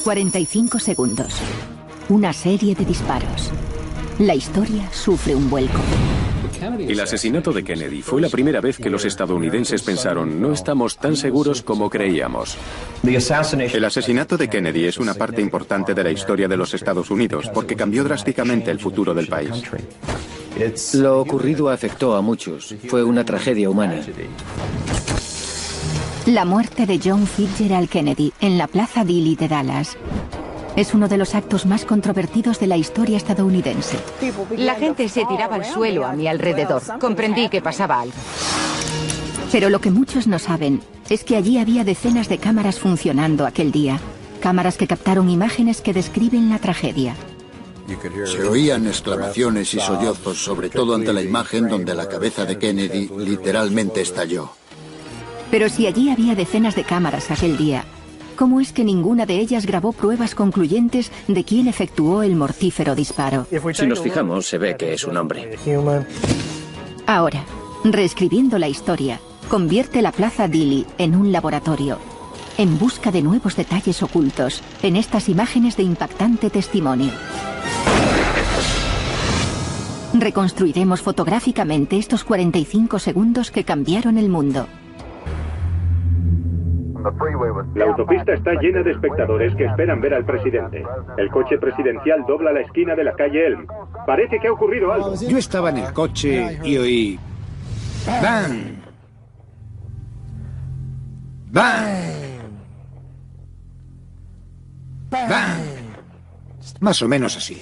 45 segundos. Una serie de disparos. La historia sufre un vuelco. El asesinato de Kennedy fue la primera vez que los estadounidenses pensaron: no estamos tan seguros como creíamos. El asesinato de Kennedy es una parte importante de la historia de los Estados Unidos porque cambió drásticamente el futuro del país. Lo ocurrido afectó a muchos. Fue una tragedia humana. La muerte de John Fitzgerald Kennedy en la Plaza Dilley de Dallas es uno de los actos más controvertidos de la historia estadounidense. La gente se tiraba al suelo a mi alrededor. Comprendí que pasaba algo. Pero lo que muchos no saben es que allí había decenas de cámaras funcionando aquel día. Cámaras que captaron imágenes que describen la tragedia. Se oían exclamaciones y sollozos, sobre todo ante la imagen donde la cabeza de Kennedy literalmente estalló. Pero si allí había decenas de cámaras aquel día, ¿cómo es que ninguna de ellas grabó pruebas concluyentes de quién efectuó el mortífero disparo? Si nos fijamos, se ve que es un hombre. Ahora, reescribiendo la historia, convierte la Plaza Dilley en un laboratorio, en busca de nuevos detalles ocultos en estas imágenes de impactante testimonio. Reconstruiremos fotográficamente estos 45 segundos que cambiaron el mundo. La autopista está llena de espectadores que esperan ver al presidente. El coche presidencial dobla la esquina de la calle Elm. Parece que ha ocurrido algo. Yo estaba en el coche y oí... ¡Bang! ¡Bang! ¡Bang! Más o menos así.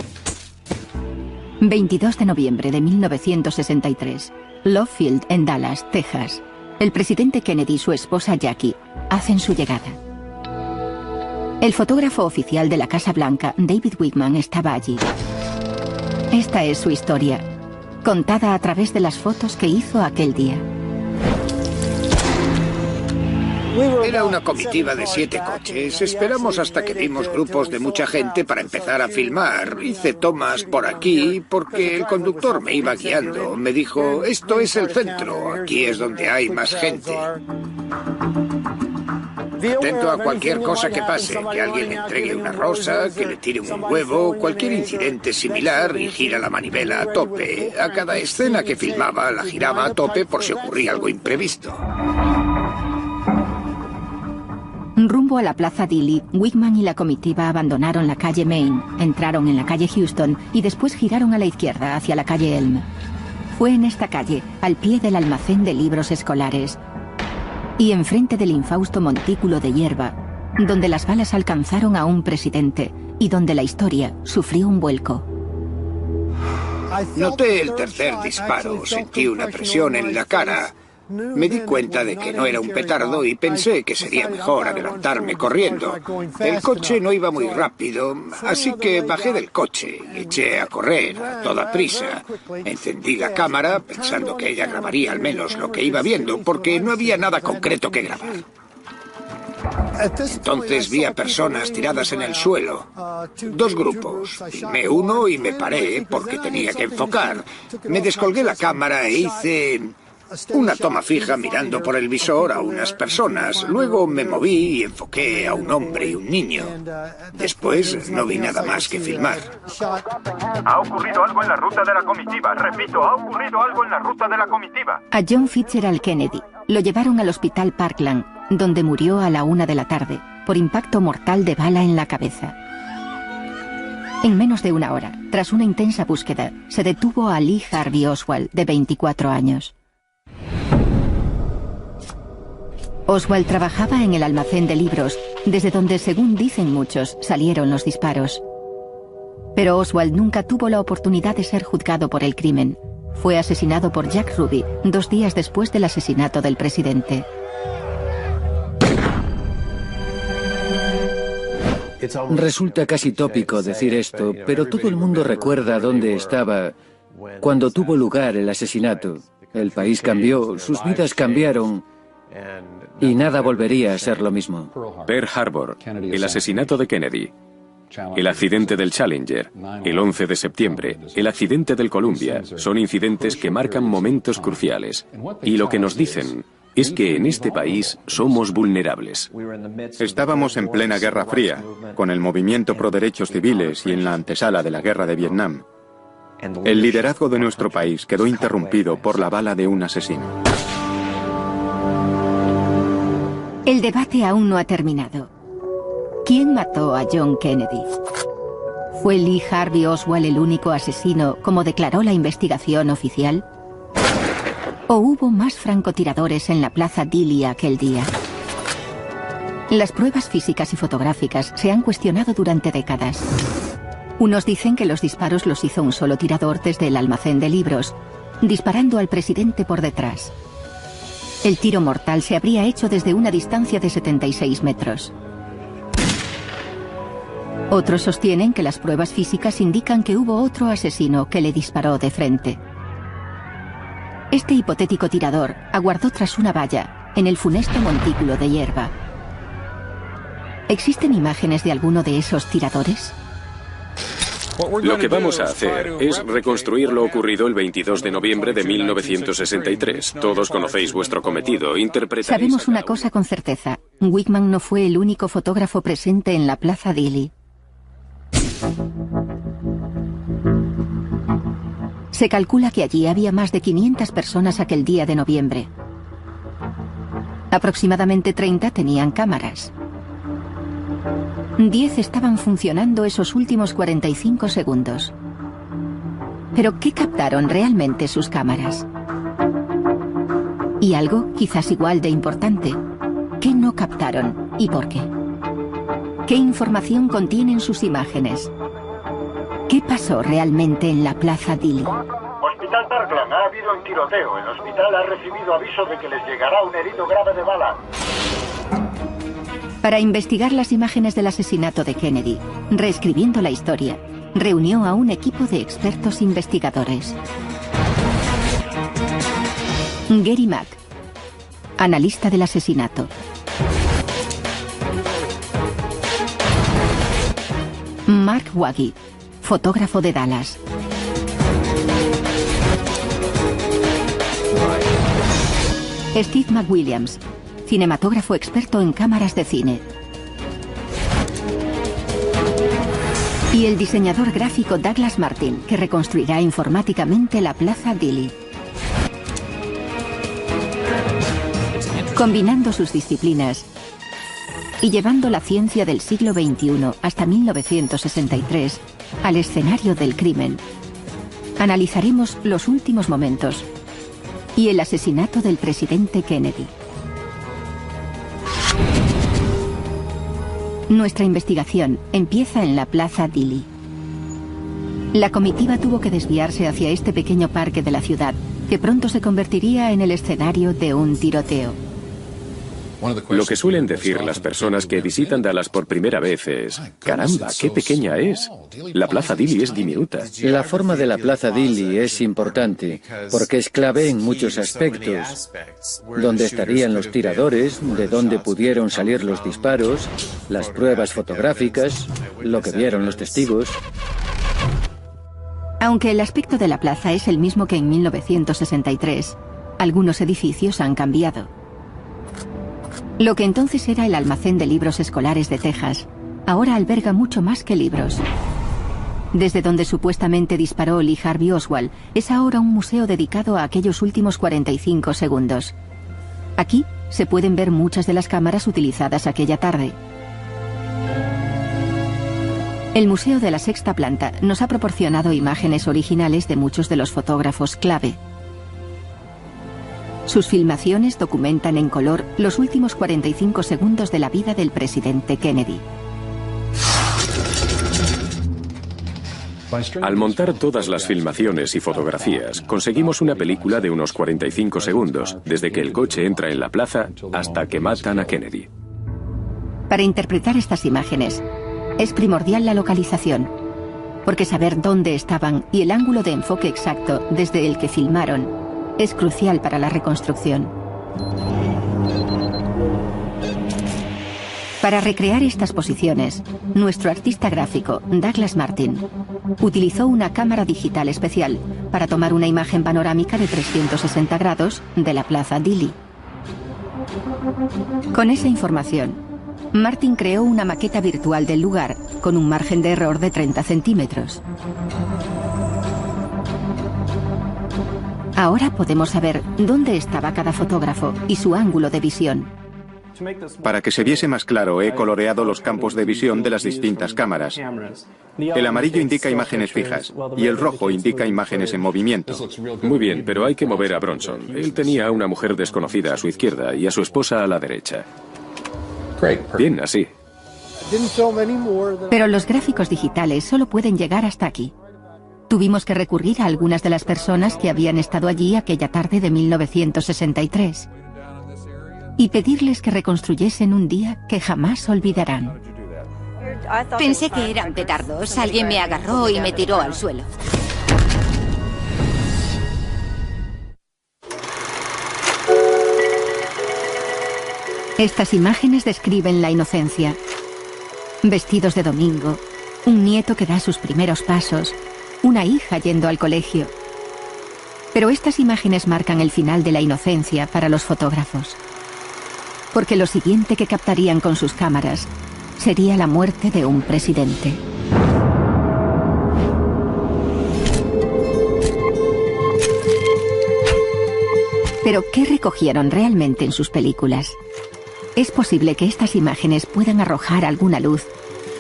22 de noviembre de 1963. Love Field, en Dallas, Texas. El presidente Kennedy y su esposa Jackie hacen su llegada. El fotógrafo oficial de la Casa Blanca, David Wigman, estaba allí. Esta es su historia, contada a través de las fotos que hizo aquel día. Era una comitiva de 7 coches. Esperamos hasta que vimos grupos de mucha gente para empezar a filmar. Hice tomas por aquí porque el conductor me iba guiando. Me dijo: esto es el centro, aquí es donde hay más gente. Atento a cualquier cosa que pase, que alguien le entregue una rosa, que le tire un huevo, cualquier incidente similar, y gira la manivela a tope. A cada escena que filmaba la giraba a tope por si ocurría algo imprevisto. Rumbo a la Plaza Dilley, Wigman y la comitiva abandonaron la calle Main, entraron en la calle Houston y después giraron a la izquierda hacia la calle Elm. Fue en esta calle, al pie del almacén de libros escolares y enfrente del infausto montículo de hierba, donde las balas alcanzaron a un presidente y donde la historia sufrió un vuelco. Noté el tercer disparo, sentí una presión en la cara. Me di cuenta de que no era un petardo y pensé que sería mejor adelantarme corriendo. El coche no iba muy rápido, así que bajé del coche y eché a correr a toda prisa. Encendí la cámara pensando que ella grabaría al menos lo que iba viendo, porque no había nada concreto que grabar. Entonces vi a personas tiradas en el suelo. 2 grupos. Filmé uno y me paré porque tenía que enfocar. Me descolgué la cámara e hice una toma fija mirando por el visor a unas personas. Luego me moví y enfoqué a un hombre y un niño. Después no vi nada más que filmar. Ha ocurrido algo en la ruta de la comitiva. Repito, ha ocurrido algo en la ruta de la comitiva. A John Fitzgerald Kennedy lo llevaron al hospital Parkland, donde murió a la 1 de la tarde por impacto mortal de bala en la cabeza. En menos de una hora, tras una intensa búsqueda, se detuvo a Lee Harvey Oswald, de 24 años. Oswald trabajaba en el almacén de libros, desde donde, según dicen muchos, salieron los disparos. Pero Oswald nunca tuvo la oportunidad de ser juzgado por el crimen. Fue asesinado por Jack Ruby 2 días después del asesinato del presidente. Resulta casi tópico decir esto, pero todo el mundo recuerda dónde estaba cuando tuvo lugar el asesinato. El país cambió, sus vidas cambiaron y nada volvería a ser lo mismo. Pearl Harbor, el asesinato de Kennedy, el accidente del Challenger, el 11 de septiembre, el accidente del Columbia, son incidentes que marcan momentos cruciales. Y lo que nos dicen es que en este país somos vulnerables. Estábamos en plena Guerra Fría, con el movimiento pro derechos civiles y en la antesala de la guerra de Vietnam. El liderazgo de nuestro país quedó interrumpido por la bala de un asesino. El debate aún no ha terminado. ¿Quién mató a John Kennedy? ¿Fue Lee Harvey Oswald el único asesino, como declaró la investigación oficial? ¿O hubo más francotiradores en la Plaza Dili aquel día? Las pruebas físicas y fotográficas se han cuestionado durante décadas. Unos dicen que los disparos los hizo un solo tirador desde el almacén de libros, disparando al presidente por detrás. El tiro mortal se habría hecho desde una distancia de 76 metros. Otros sostienen que las pruebas físicas indican que hubo otro asesino que le disparó de frente. Este hipotético tirador aguardó tras una valla, en el funesto montículo de hierba. ¿Existen imágenes de alguno de esos tiradores? Lo que vamos a hacer es reconstruir lo ocurrido el 22 de noviembre de 1963. Todos conocéis vuestro cometido, interpretaréis... Sabemos una cosa con certeza. Wickman no fue el único fotógrafo presente en la Plaza Dili. Se calcula que allí había más de 500 personas aquel día de noviembre. Aproximadamente 30 tenían cámaras. 10 estaban funcionando esos últimos 45 segundos. ¿Pero qué captaron realmente sus cámaras? Y algo quizás igual de importante, ¿qué no captaron y por qué? ¿Qué información contienen sus imágenes? ¿Qué pasó realmente en la Plaza Dili? Hospital Parkland, ha habido un tiroteo. El hospital ha recibido aviso de que les llegará un herido grave de bala. Para investigar las imágenes del asesinato de Kennedy, reescribiendo la historia, reunió a un equipo de expertos investigadores. Gary Mack, analista del asesinato. Mark Waggy, fotógrafo de Dallas. Steve McWilliams, cinematógrafo experto en cámaras de cine. Y el diseñador gráfico Douglas Martin, que reconstruirá informáticamente la Plaza Dili. Combinando sus disciplinas y llevando la ciencia del siglo XXI hasta 1963 al escenario del crimen, analizaremos los últimos momentos y el asesinato del presidente Kennedy. Nuestra investigación empieza en la Plaza Dili. La comitiva tuvo que desviarse hacia este pequeño parque de la ciudad, que pronto se convertiría en el escenario de un tiroteo. Lo que suelen decir las personas que visitan Dallas por primera vez es: caramba, qué pequeña es. La Plaza Dili es diminuta. La forma de la Plaza Dili es importante porque es clave en muchos aspectos. Dónde estarían los tiradores, de dónde pudieron salir los disparos, las pruebas fotográficas, lo que vieron los testigos. Aunque el aspecto de la plaza es el mismo que en 1963, algunos edificios han cambiado. Lo que entonces era el almacén de libros escolares de Texas, ahora alberga mucho más que libros. Desde donde supuestamente disparó Lee Harvey Oswald, es ahora un museo dedicado a aquellos últimos 45 segundos. Aquí se pueden ver muchas de las cámaras utilizadas aquella tarde. El Museo de la Sexta Planta nos ha proporcionado imágenes originales de muchos de los fotógrafos clave. Sus filmaciones documentan en color los últimos 45 segundos de la vida del presidente Kennedy. Al montar todas las filmaciones y fotografías, conseguimos una película de unos 45 segundos, desde que el coche entra en la plaza hasta que matan a Kennedy. Para interpretar estas imágenes, es primordial la localización, porque saber dónde estaban y el ángulo de enfoque exacto desde el que filmaron es crucial para la reconstrucción. Para recrear estas posiciones, nuestro artista gráfico, Douglas Martin, utilizó una cámara digital especial para tomar una imagen panorámica de 360 grados de la Plaza Dili. Con esa información, Martin creó una maqueta virtual del lugar con un margen de error de 30 centímetros. Ahora podemos saber dónde estaba cada fotógrafo y su ángulo de visión. Para que se viese más claro, he coloreado los campos de visión de las distintas cámaras. El amarillo indica imágenes fijas y el rojo indica imágenes en movimiento. Muy bien, pero hay que mover a Bronson. Él tenía a una mujer desconocida a su izquierda y a su esposa a la derecha. Bien, así. Pero los gráficos digitales solo pueden llegar hasta aquí. Tuvimos que recurrir a algunas de las personas que habían estado allí aquella tarde de 1963 y pedirles que reconstruyesen un día que jamás olvidarán. Pensé que eran petardos. Alguien me agarró y me tiró al suelo. Estas imágenes describen la inocencia. Vestidos de domingo, un nieto que da sus primeros pasos, una hija yendo al colegio. Pero estas imágenes marcan el final de la inocencia para los fotógrafos. Porque lo siguiente que captarían con sus cámaras sería la muerte de un presidente. Pero, ¿qué recogieron realmente en sus películas? Es posible que estas imágenes puedan arrojar alguna luz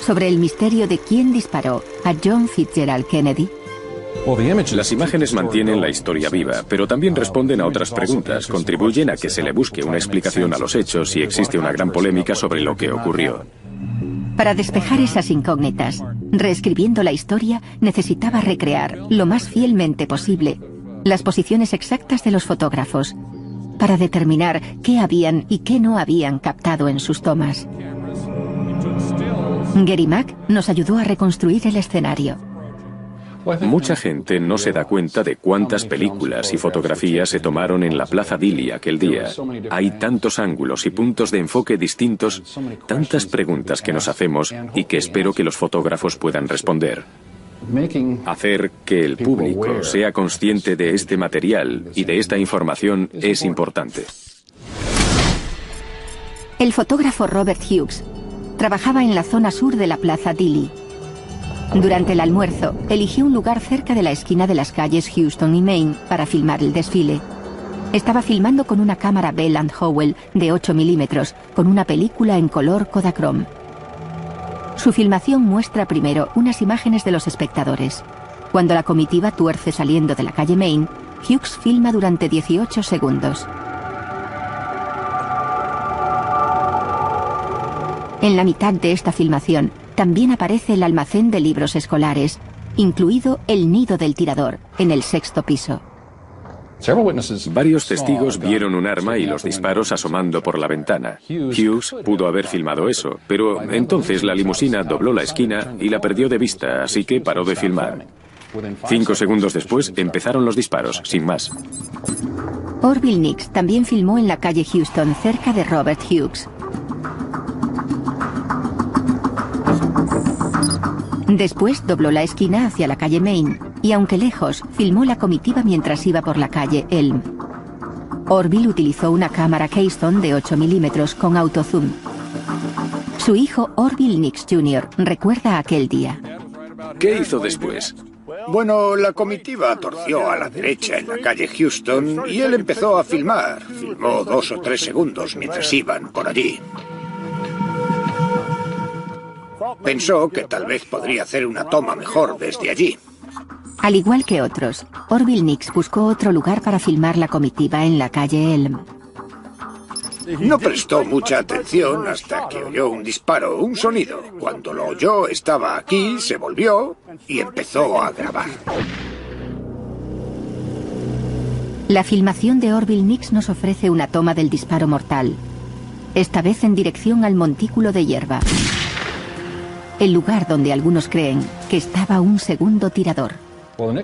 sobre el misterio de quién disparó a John Fitzgerald Kennedy. Las imágenes mantienen la historia viva, pero también responden a otras preguntas, contribuyen a que se le busque una explicación a los hechos y existe una gran polémica sobre lo que ocurrió. Para despejar esas incógnitas, reescribiendo la historia, necesitaba recrear lo más fielmente posible las posiciones exactas de los fotógrafos para determinar qué habían y qué no habían captado en sus tomas. Gary Mack nos ayudó a reconstruir el escenario. Mucha gente no se da cuenta de cuántas películas y fotografías se tomaron en la Plaza Dili aquel día. Hay tantos ángulos y puntos de enfoque distintos, tantas preguntas que nos hacemos y que espero que los fotógrafos puedan responder. Hacer que el público sea consciente de este material y de esta información es importante. El fotógrafo Robert Hughes trabajaba en la zona sur de la Plaza Dili. Durante el almuerzo, eligió un lugar cerca de la esquina de las calles Houston y Main para filmar el desfile. Estaba filmando con una cámara Bell & Howell de 8 milímetros, con una película en color Kodachrome. Su filmación muestra primero unas imágenes de los espectadores. Cuando la comitiva tuerce saliendo de la calle Main, Hughes filma durante 18 segundos. En la mitad de esta filmación, también aparece el almacén de libros escolares, incluido el nido del tirador, en el 6º piso. Varios testigos vieron un arma y los disparos asomando por la ventana. Hughes pudo haber filmado eso, pero entonces la limusina dobló la esquina y la perdió de vista, así que paró de filmar. 5 segundos después empezaron los disparos, sin más. Orville Nix también filmó en la calle Houston, cerca de Robert Hughes. Después dobló la esquina hacia la calle Main y, aunque lejos, filmó la comitiva mientras iba por la calle Elm. Orville utilizó una cámara Keystone de 8 milímetros con autozoom. Su hijo Orville Nix Jr. recuerda aquel día. ¿Qué hizo después? Bueno, la comitiva torció a la derecha en la calle Houston y él empezó a filmar. Filmó 2 o 3 segundos mientras iban por allí. Pensó que tal vez podría hacer una toma mejor desde allí. Al igual que otros, Orville Nix buscó otro lugar para filmar la comitiva en la calle Elm. No prestó mucha atención hasta que oyó un disparo, un sonido. Cuando lo oyó, estaba aquí, se volvió y empezó a grabar. La filmación de Orville Nix nos ofrece una toma del disparo mortal, esta vez en dirección al montículo de hierba. El lugar donde algunos creen que estaba un segundo tirador.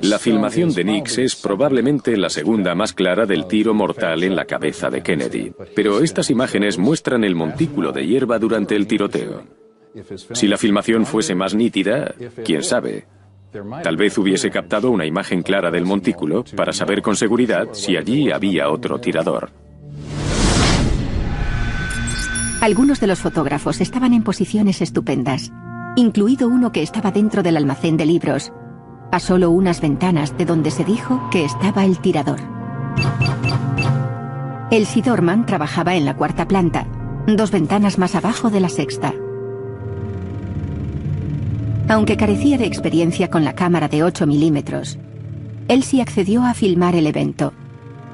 La filmación de Nix es probablemente la segunda más clara del tiro mortal en la cabeza de Kennedy. Pero estas imágenes muestran el montículo de hierba durante el tiroteo. Si la filmación fuese más nítida, quién sabe. Tal vez hubiese captado una imagen clara del montículo para saber con seguridad si allí había otro tirador. Algunos de los fotógrafos estaban en posiciones estupendas, incluido uno que estaba dentro del almacén de libros, a solo unas ventanas de donde se dijo que estaba el tirador. Elsie Dorman trabajaba en la 4ª planta, 2 ventanas más abajo de la 6ª. Aunque carecía de experiencia con la cámara de 8 milímetros, Elsie accedió a filmar el evento.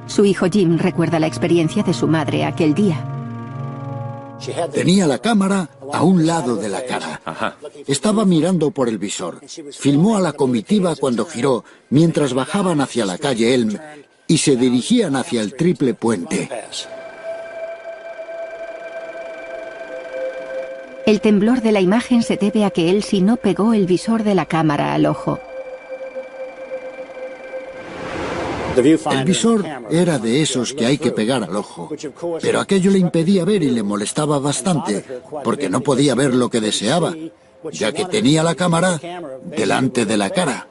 Su hijo Jim recuerda la experiencia de su madre aquel día. Tenía la cámara a un lado de la cara. Estaba mirando por el visor. Filmó a la comitiva cuando giró, mientras bajaban hacia la calle Elm y se dirigían hacia el triple puente. El temblor de la imagen se debe a que Elsie no pegó el visor de la cámara al ojo. El visor era de esos que hay que pegar al ojo, pero aquello le impedía ver y le molestaba bastante, porque no podía ver lo que deseaba, ya que tenía la cámara delante de la cara.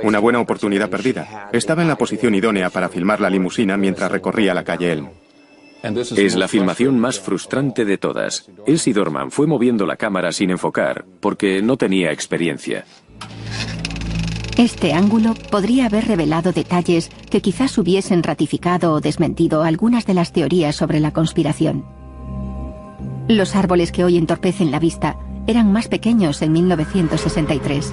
Una buena oportunidad perdida. Estaba en la posición idónea para filmar la limusina mientras recorría la calle Elm. Es la filmación más frustrante de todas. Elsie Dorman fue moviendo la cámara sin enfocar, porque no tenía experiencia. Este ángulo podría haber revelado detalles que quizás hubiesen ratificado o desmentido algunas de las teorías sobre la conspiración. Los árboles que hoy entorpecen la vista eran más pequeños en 1963,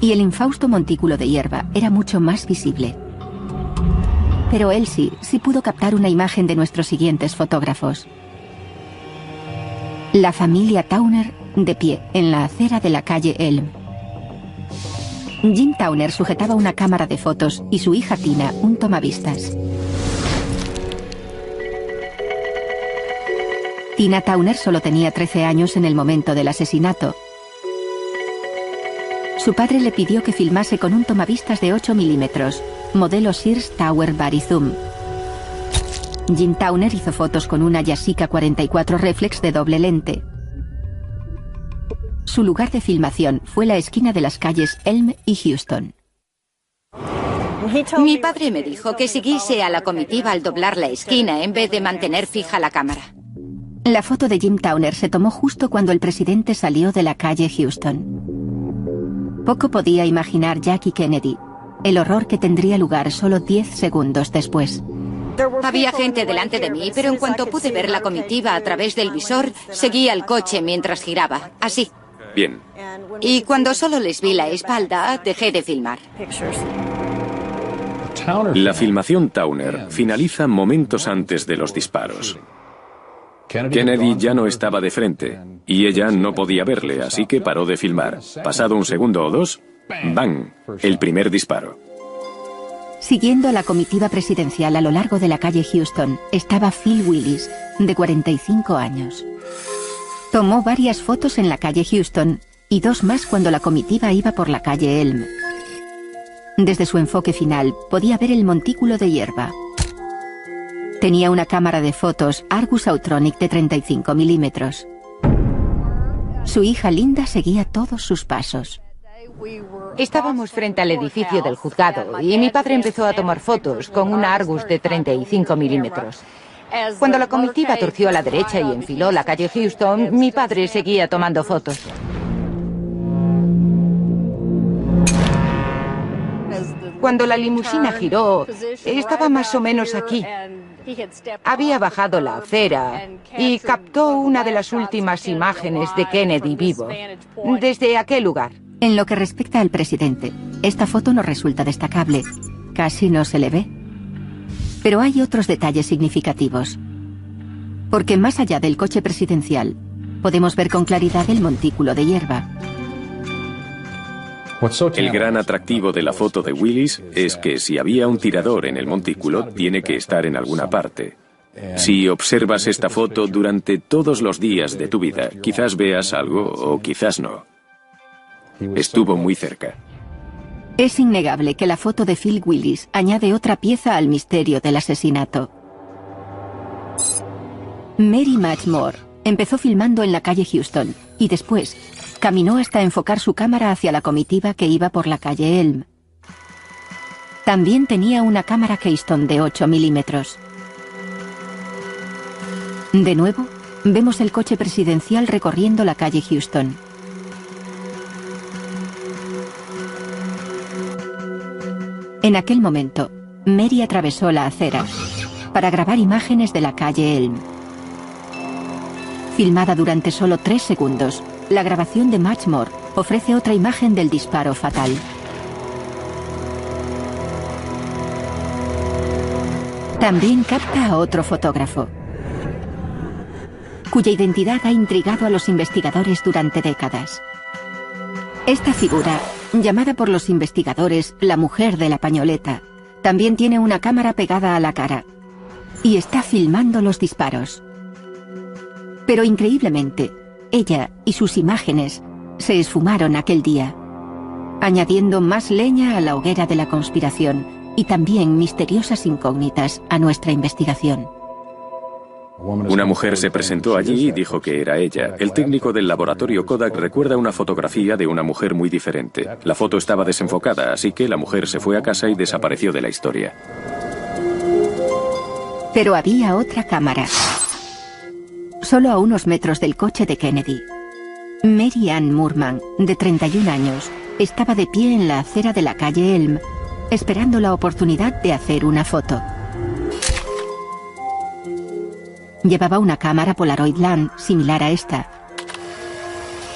y el infausto montículo de hierba era mucho más visible. Pero Elsie sí pudo captar una imagen de nuestros siguientes fotógrafos. La familia Towner de pie en la acera de la calle Elm. Jim Towner sujetaba una cámara de fotos y su hija Tina un tomavistas. Tina Towner solo tenía 13 años en el momento del asesinato. Su padre le pidió que filmase con un tomavistas de 8 milímetros, modelo Sears Tower Vari Zoom. Jim Towner hizo fotos con una Yashica 44 reflex de doble lente. Su lugar de filmación fue la esquina de las calles Elm y Houston. Mi padre me dijo que siguiese a la comitiva al doblar la esquina en vez de mantener fija la cámara. La foto de Jim Towner se tomó justo cuando el presidente salió de la calle Houston. Poco podía imaginar Jackie Kennedy el horror que tendría lugar solo 10 segundos después. Había gente delante de mí, pero en cuanto pude ver la comitiva a través del visor, seguí al coche mientras giraba, así. Bien. Y cuando solo les vi la espalda, dejé de filmar. La filmación Towner finaliza momentos antes de los disparos. Kennedy ya no estaba de frente y ella no podía verle, así que paró de filmar. Pasado un segundo o dos, ¡bang!, el primer disparo. Siguiendo a la comitiva presidencial a lo largo de la calle Houston estaba Phil Willis, de 45 años. Tomó varias fotos en la calle Houston y 2 más cuando la comitiva iba por la calle Elm. Desde su enfoque final podía ver el montículo de hierba. Tenía una cámara de fotos Argus Autronic de 35 milímetros. Su hija Linda seguía todos sus pasos. Estábamos frente al edificio del juzgado y mi padre empezó a tomar fotos con una Argus de 35 milímetros. Cuando la comitiva torció a la derecha y enfiló la calle Houston, mi padre seguía tomando fotos. Cuando la limusina giró, estaba más o menos aquí. Había bajado la acera y captó una de las últimas imágenes de Kennedy vivo, desde aquel lugar. En lo que respecta al presidente, esta foto no resulta destacable. Casi no se le ve. Pero hay otros detalles significativos. Porque más allá del coche presidencial, podemos ver con claridad el montículo de hierba. El gran atractivo de la foto de Willis es que si había un tirador en el montículo, tiene que estar en alguna parte. Si observas esta foto durante todos los días de tu vida, quizás veas algo o quizás no. Estuvo muy cerca. Es innegable que la foto de Phil Willis añade otra pieza al misterio del asesinato. Mary Madge Moore empezó filmando en la calle Houston y después caminó hasta enfocar su cámara hacia la comitiva que iba por la calle Elm. También tenía una cámara Keystone de 8 milímetros. De nuevo, vemos el coche presidencial recorriendo la calle Houston. En aquel momento, Mary atravesó la acera para grabar imágenes de la calle Elm. Filmada durante solo 3 segundos, la grabación de Matchmore ofrece otra imagen del disparo fatal. También capta a otro fotógrafo, cuya identidad ha intrigado a los investigadores durante décadas. Esta figura, llamada por los investigadores la mujer de la pañoleta, también tiene una cámara pegada a la cara y está filmando los disparos. Pero increíblemente, ella y sus imágenes se esfumaron aquel día, añadiendo más leña a la hoguera de la conspiración y también misteriosas incógnitas a nuestra investigación. Una mujer se presentó allí y dijo que era ella. El técnico del laboratorio Kodak recuerda una fotografía de una mujer muy diferente. La foto estaba desenfocada, así que la mujer se fue a casa y desapareció de la historia. Pero había otra cámara, solo a unos metros del coche de Kennedy. Mary Ann Moorman, de 31 años, estaba de pie en la acera de la calle Elm, esperando la oportunidad de hacer una foto. Llevaba una cámara Polaroid Land similar a esta.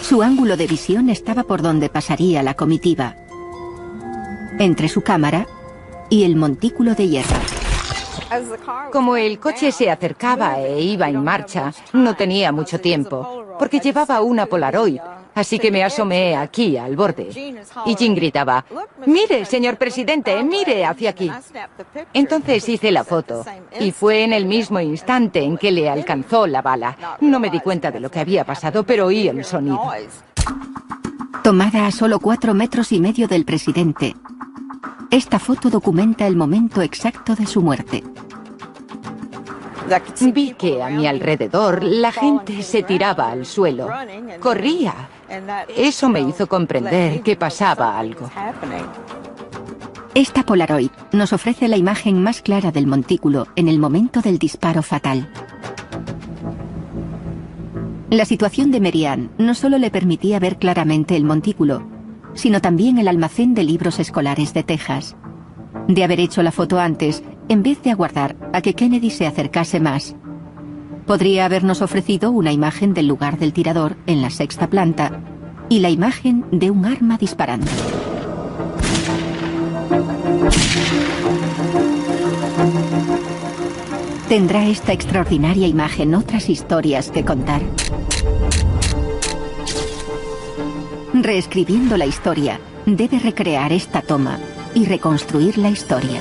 Su ángulo de visión estaba por donde pasaría la comitiva, entre su cámara y el montículo de hierba. Como el coche se acercaba e iba en marcha, no tenía mucho tiempo, porque llevaba una Polaroid, así que me asomé aquí, al borde. Y Jean gritaba, «Mire, señor presidente, mire hacia aquí». Entonces hice la foto, y fue en el mismo instante en que le alcanzó la bala. No me di cuenta de lo que había pasado, pero oí el sonido. Tomada a solo 4,5 metros del presidente, esta foto documenta el momento exacto de su muerte. Vi que a mi alrededor la gente se tiraba al suelo, corría. Eso me hizo comprender que pasaba algo. Esta Polaroid nos ofrece la imagen más clara del montículo en el momento del disparo fatal. La situación de Mary Ann no solo le permitía ver claramente el montículo, sino también el almacén de libros escolares de Texas. De haber hecho la foto antes, en vez de aguardar a que Kennedy se acercase más, podría habernos ofrecido una imagen del lugar del tirador en la 6ª planta y la imagen de un arma disparando. ¿Tendrá esta extraordinaria imagen otras historias que contar? Reescribiendo la historia, debe recrear esta toma y reconstruir la historia.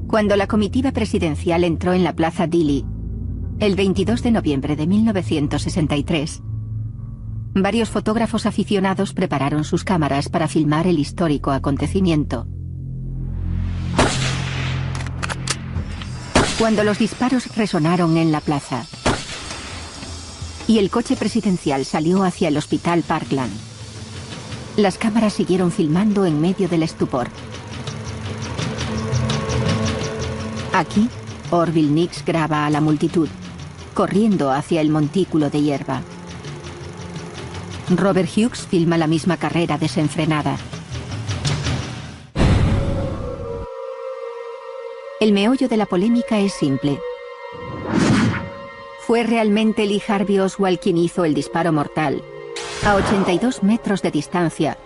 Cuando la comitiva presidencial entró en la Plaza Dilley, el 22 de noviembre de 1963, varios fotógrafos aficionados prepararon sus cámaras para filmar el histórico acontecimiento. Cuando los disparos resonaron en la plaza y el coche presidencial salió hacia el Hospital Parkland, las cámaras siguieron filmando en medio del estupor. Aquí, Orville Nix graba a la multitud, corriendo hacia el montículo de hierba. Robert Hughes filma la misma carrera desenfrenada. El meollo de la polémica es simple. ¿Fue realmente Lee Harvey Oswald quien hizo el disparo mortal a 82 metros de distancia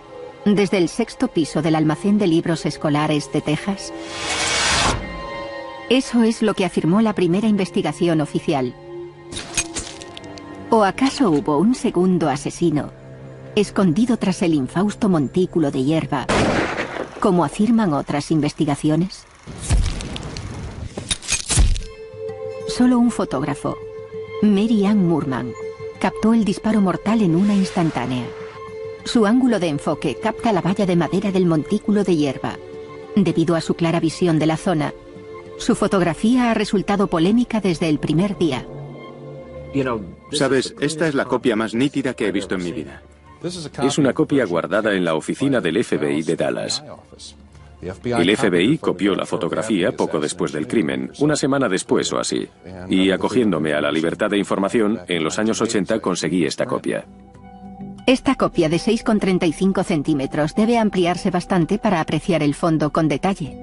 desde el 6º piso del almacén de libros escolares de Texas? Eso es lo que afirmó la primera investigación oficial. ¿O acaso hubo un segundo asesino escondido tras el infausto montículo de hierba, como afirman otras investigaciones? Solo un fotógrafo, Mary Ann Moorman, captó el disparo mortal en una instantánea. Su ángulo de enfoque capta la valla de madera del montículo de hierba. Debido a su clara visión de la zona, su fotografía ha resultado polémica desde el primer día. Sabes, esta es la copia más nítida que he visto en mi vida. Es una copia guardada en la oficina del FBI de Dallas. El FBI copió la fotografía poco después del crimen, una semana después o así. Y acogiéndome a la libertad de información, en los años 80 conseguí esta copia. Esta copia de 6,35 centímetros debe ampliarse bastante para apreciar el fondo con detalle.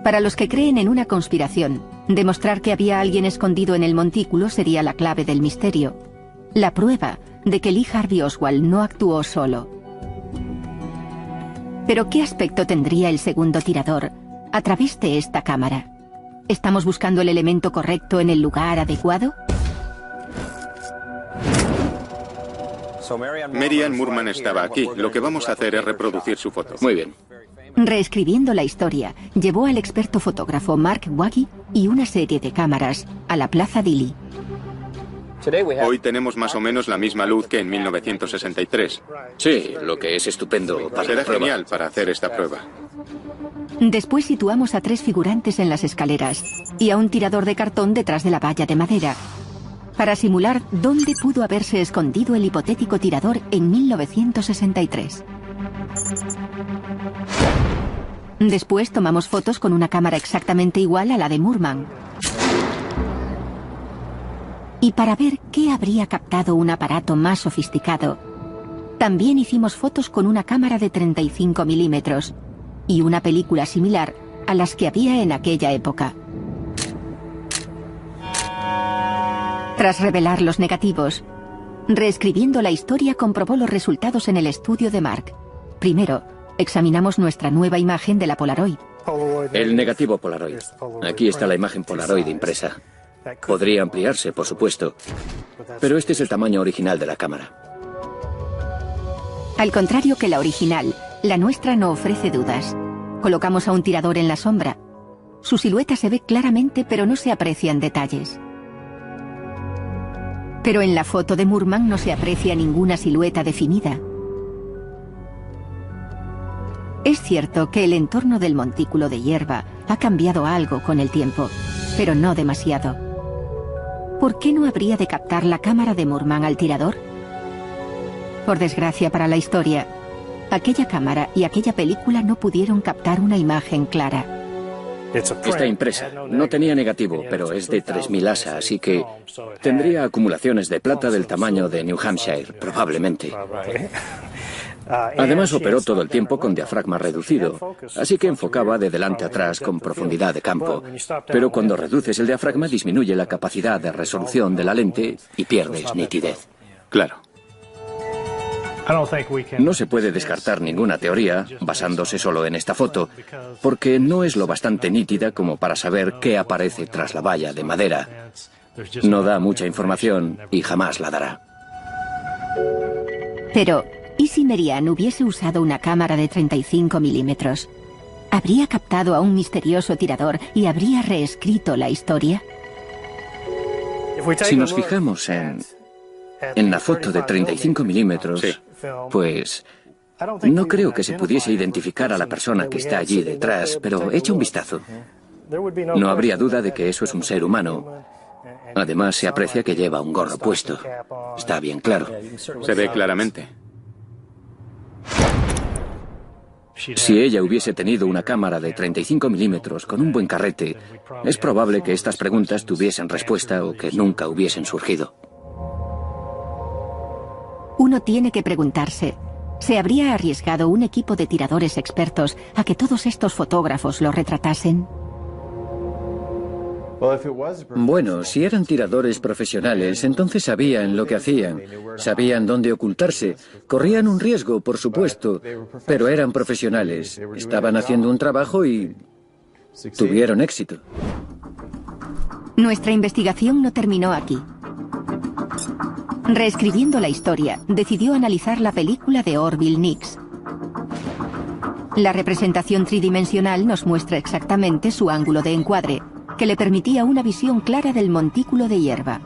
Para los que creen en una conspiración, demostrar que había alguien escondido en el montículo sería la clave del misterio. La prueba de que Lee Harvey Oswald no actuó solo. Pero ¿qué aspecto tendría el segundo tirador a través de esta cámara? ¿Estamos buscando el elemento correcto en el lugar adecuado? Mary Ann Moorman estaba aquí. Lo que vamos a hacer es reproducir su foto. Muy bien. Reescribiendo la historia, llevó al experto fotógrafo Mark Waggy y una serie de cámaras a la Plaza Dili. Hoy tenemos más o menos la misma luz que en 1963. Sí, lo que es estupendo para Será la prueba. genial para hacer esta prueba. Después situamos a 3 figurantes en las escaleras y a un tirador de cartón detrás de la valla de madera, para simular dónde pudo haberse escondido el hipotético tirador en 1963. Después tomamos fotos con una cámara exactamente igual a la de Moorman. Y para ver qué habría captado un aparato más sofisticado, también hicimos fotos con una cámara de 35 milímetros y una película similar a las que había en aquella época. Tras revelar los negativos, reescribiendo la historia comprobó los resultados en el estudio de Mark. Primero, examinamos nuestra nueva imagen de la Polaroid. El negativo Polaroid. Aquí está la imagen Polaroid impresa. Podría ampliarse, por supuesto, pero este es el tamaño original de la cámara. Al contrario que la original, la nuestra no ofrece dudas. Colocamos a un tirador en la sombra. Su silueta se ve claramente, pero no se aprecian detalles. Pero en la foto de Moorman no se aprecia ninguna silueta definida. Es cierto que el entorno del montículo de hierba ha cambiado algo con el tiempo, pero no demasiado. ¿Por qué no habría de captar la cámara de Moorman al tirador? Por desgracia para la historia, aquella cámara y aquella película no pudieron captar una imagen clara. Está impresa. No tenía negativo, pero es de 3000 ASA, así que tendría acumulaciones de plata del tamaño de New Hampshire, probablemente. Además operó todo el tiempo con diafragma reducido, así que enfocaba de delante a atrás con profundidad de campo. Pero cuando reduces el diafragma disminuye la capacidad de resolución de la lente y pierdes nitidez. Claro. No se puede descartar ninguna teoría basándose solo en esta foto, porque no es lo bastante nítida como para saber qué aparece tras la valla de madera. No da mucha información y jamás la dará. Pero, ¿y si Mary Ann hubiese usado una cámara de 35 milímetros? ¿Habría captado a un misterioso tirador y habría reescrito la historia? Si nos fijamos en la foto de 35 milímetros, pues no creo que se pudiese identificar a la persona que está allí detrás, pero echa un vistazo. No habría duda de que eso es un ser humano. Además, se aprecia que lleva un gorro puesto. Está bien claro. Se ve claramente. Si ella hubiese tenido una cámara de 35 milímetros con un buen carrete, es probable que estas preguntas tuviesen respuesta o que nunca hubiesen surgido. Uno tiene que preguntarse, ¿se habría arriesgado un equipo de tiradores expertos a que todos estos fotógrafos lo retratasen? Bueno, si eran tiradores profesionales, entonces sabían lo que hacían, sabían dónde ocultarse, corrían un riesgo, por supuesto, pero eran profesionales, estaban haciendo un trabajo y tuvieron éxito. Nuestra investigación no terminó aquí. Reescribiendo la historia, decidió analizar la película de Orville Nix. La representación tridimensional nos muestra exactamente su ángulo de encuadre, que le permitía una visión clara del montículo de hierba.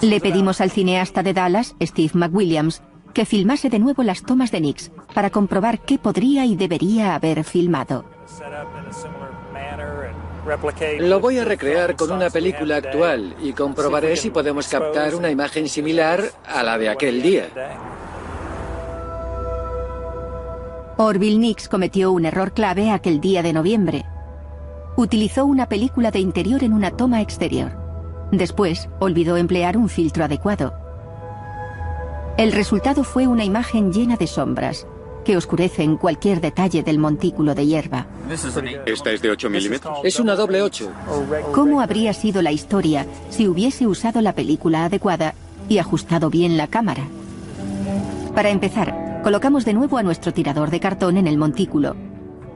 Le pedimos al cineasta de Dallas, Steve McWilliams, que filmase de nuevo las tomas de Nix para comprobar qué podría y debería haber filmado. Lo voy a recrear con una película actual y comprobaré si podemos captar una imagen similar a la de aquel día. Orville Nix cometió un error clave aquel día de noviembre. Utilizó una película de interior en una toma exterior. Después, olvidó emplear un filtro adecuado. El resultado fue una imagen llena de sombras, que oscurecen cualquier detalle del montículo de hierba. ¿Esta es de 8 milímetros? Es una doble 8. ¿Cómo habría sido la historia si hubiese usado la película adecuada y ajustado bien la cámara? Para empezar, colocamos de nuevo a nuestro tirador de cartón en el montículo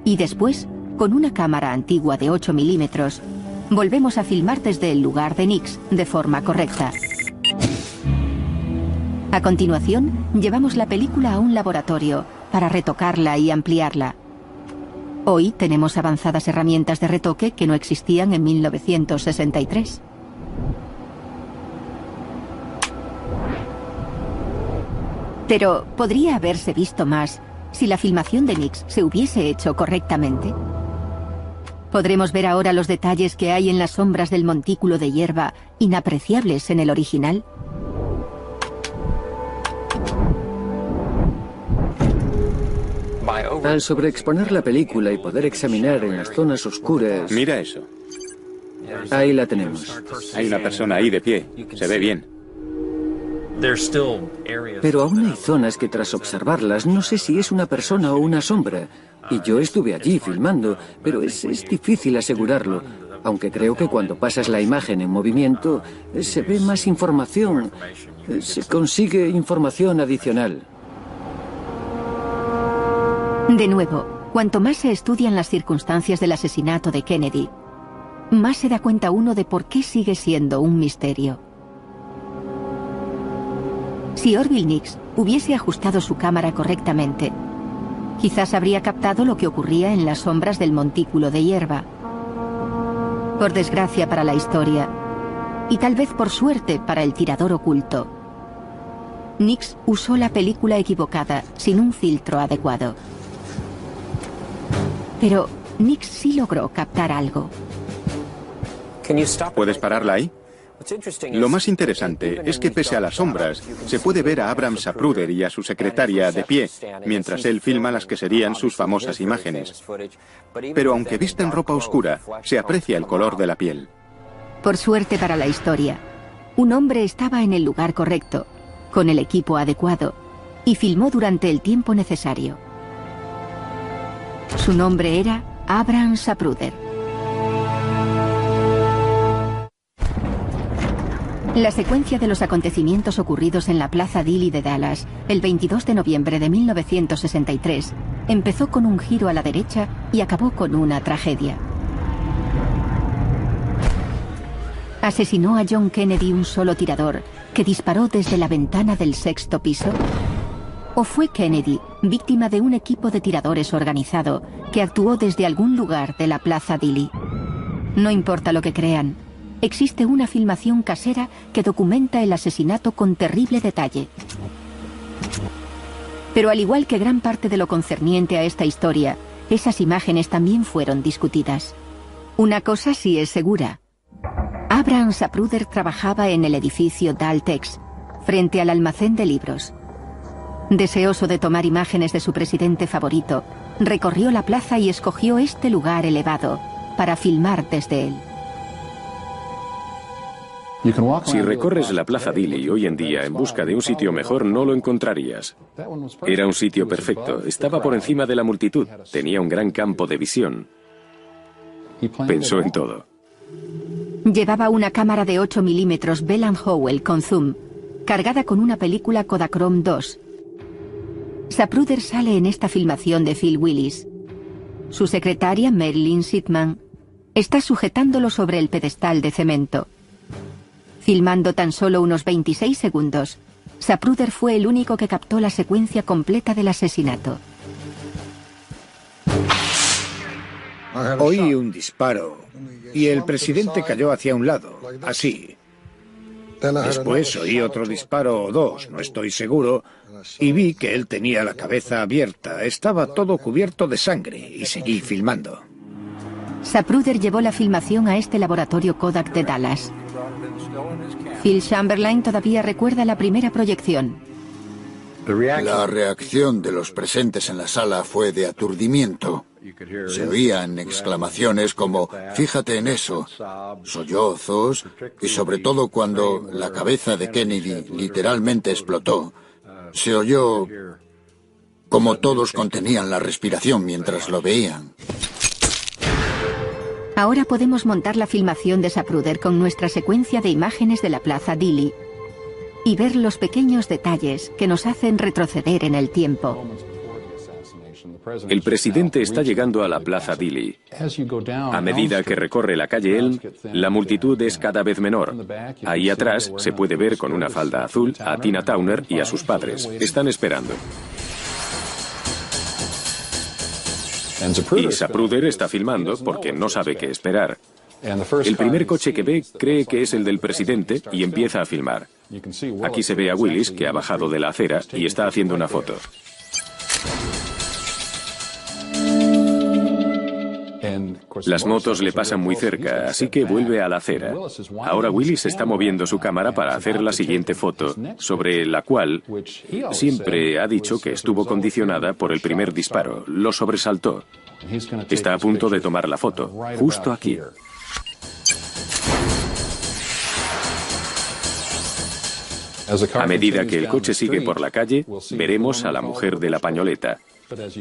y después, con una cámara antigua de 8 milímetros, volvemos a filmar desde el lugar de Nix de forma correcta. A continuación, llevamos la película a un laboratorio para retocarla y ampliarla. Hoy tenemos avanzadas herramientas de retoque que no existían en 1963. Pero, ¿podría haberse visto más si la filmación de Nix se hubiese hecho correctamente? ¿Podremos ver ahora los detalles que hay en las sombras del montículo de hierba, inapreciables en el original? Al sobreexponer la película y poder examinar en las zonas oscuras... Mira eso. Ahí la tenemos. Hay una persona ahí de pie. Se ve bien. Pero aún hay zonas que tras observarlas no sé si es una persona o una sombra. Y yo estuve allí filmando, pero es difícil asegurarlo. Aunque creo que cuando pasas la imagen en movimiento se ve más información. Se consigue información adicional. De nuevo, cuanto más se estudian las circunstancias del asesinato de Kennedy, más se da cuenta uno de por qué sigue siendo un misterio. Si Orville Nix hubiese ajustado su cámara correctamente, quizás habría captado lo que ocurría en las sombras del montículo de hierba. Por desgracia para la historia, y tal vez por suerte para el tirador oculto, Nix usó la película equivocada, sin un filtro adecuado. Pero Nix sí logró captar algo. ¿Puedes pararla ahí? Lo más interesante es que pese a las sombras, se puede ver a Abram Zapruder y a su secretaria de pie, mientras él filma las que serían sus famosas imágenes. Pero aunque visten ropa oscura, se aprecia el color de la piel. Por suerte para la historia, un hombre estaba en el lugar correcto, con el equipo adecuado, y filmó durante el tiempo necesario. Su nombre era Abram Zapruder. La secuencia de los acontecimientos ocurridos en la Plaza Dilley de Dallas, el 22 de noviembre de 1963, empezó con un giro a la derecha y acabó con una tragedia. ¿Asesinó a John Kennedy un solo tirador que disparó desde la ventana del 6º piso? ¿O fue Kennedy víctima de un equipo de tiradores organizado que actuó desde algún lugar de la Plaza Dilley? No importa lo que crean, existe una filmación casera que documenta el asesinato con terrible detalle. Pero al igual que gran parte de lo concerniente a esta historia, esas imágenes también fueron discutidas. Una cosa sí es segura. Abram Zapruder trabajaba en el edificio Daltex, frente al almacén de libros. Deseoso de tomar imágenes de su presidente favorito, recorrió la plaza y escogió este lugar elevado para filmar desde él. Si recorres la Plaza Dilley hoy en día en busca de un sitio mejor, no lo encontrarías. Era un sitio perfecto, estaba por encima de la multitud, tenía un gran campo de visión. Pensó en todo. Llevaba una cámara de 8 milímetros Bell & Howell con zoom, cargada con una película Kodachrome 2. Zapruder sale en esta filmación de Phil Willis. Su secretaria, Marilyn Sidman, está sujetándolo sobre el pedestal de cemento. Filmando tan solo unos 26 segundos, Zapruder fue el único que captó la secuencia completa del asesinato. Oí un disparo y el presidente cayó hacia un lado, así. Después oí otro disparo o dos, no estoy seguro, y vi que él tenía la cabeza abierta, estaba todo cubierto de sangre y seguí filmando. Zapruder llevó la filmación a este laboratorio Kodak de Dallas. Phil Chamberlain todavía recuerda la primera proyección. La reacción de los presentes en la sala fue de aturdimiento. Se oían exclamaciones como "fíjate en eso", sollozos y sobre todo cuando la cabeza de Kennedy literalmente explotó, se oyó como todos contenían la respiración mientras lo veían. Ahora podemos montar la filmación de Zapruder con nuestra secuencia de imágenes de la Plaza Dili y ver los pequeños detalles que nos hacen retroceder en el tiempo. El presidente está llegando a la Plaza Dili. A medida que recorre la calle Elm, la multitud es cada vez menor. Ahí atrás se puede ver con una falda azul a Tina Turner y a sus padres. Están esperando. Y Zapruder está filmando porque no sabe qué esperar. El primer coche que ve cree que es el del presidente y empieza a filmar. Aquí se ve a Willis, que ha bajado de la acera y está haciendo una foto. Las motos le pasan muy cerca, así que vuelve a la acera. Ahora Willis está moviendo su cámara para hacer la siguiente foto, sobre la cual siempre ha dicho que estuvo condicionada por el primer disparo. Lo sobresaltó. Está a punto de tomar la foto, justo aquí. A medida que el coche sigue por la calle, veremos a la mujer de la pañoleta.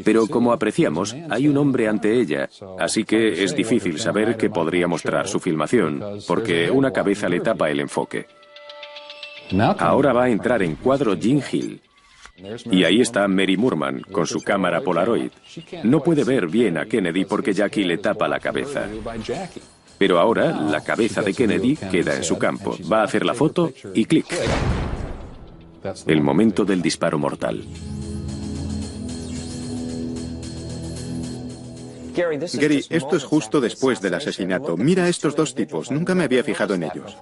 Pero como apreciamos, hay un hombre ante ella, así que es difícil saber qué podría mostrar su filmación, porque una cabeza le tapa el enfoque. Ahora va a entrar en cuadro Jean Hill. Y ahí está Mary Moorman, con su cámara Polaroid. No puede ver bien a Kennedy porque Jackie le tapa la cabeza. Pero ahora la cabeza de Kennedy queda en su campo. Va a hacer la foto y clic. El momento del disparo mortal. Gary, esto es justo después del asesinato. Mira a estos dos tipos, nunca me había fijado en ellos.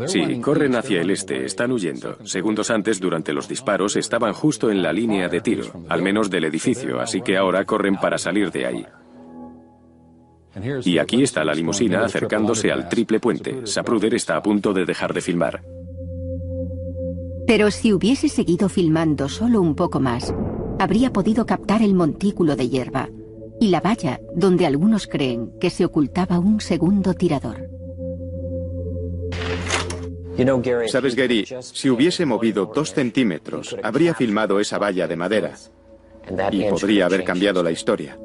Sí, corren hacia el este, están huyendo. Segundos antes, durante los disparos, estaban justo en la línea de tiro, al menos del edificio, así que ahora corren para salir de ahí. Y aquí está la limusina acercándose al triple puente. Zapruder está a punto de dejar de filmar. Pero si hubiese seguido filmando solo un poco más, habría podido captar el montículo de hierba y la valla donde algunos creen que se ocultaba un segundo tirador. Sabes, Gary, si hubiese movido 2 centímetros, habría filmado esa valla de madera y podría haber cambiado la historia.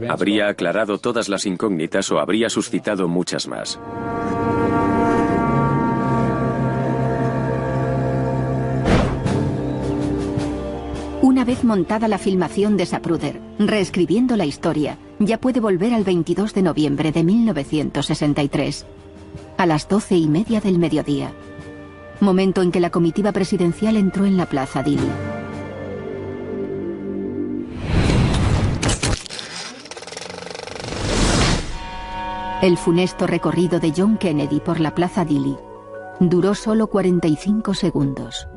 Habría aclarado todas las incógnitas o habría suscitado muchas más. Una vez montada la filmación de Zapruder, reescribiendo la historia, ya puede volver al 22 de noviembre de 1963, a las 12:30 del mediodía, momento en que la comitiva presidencial entró en la Plaza Dili. El funesto recorrido de John Kennedy por la Plaza Dili duró solo 45 segundos.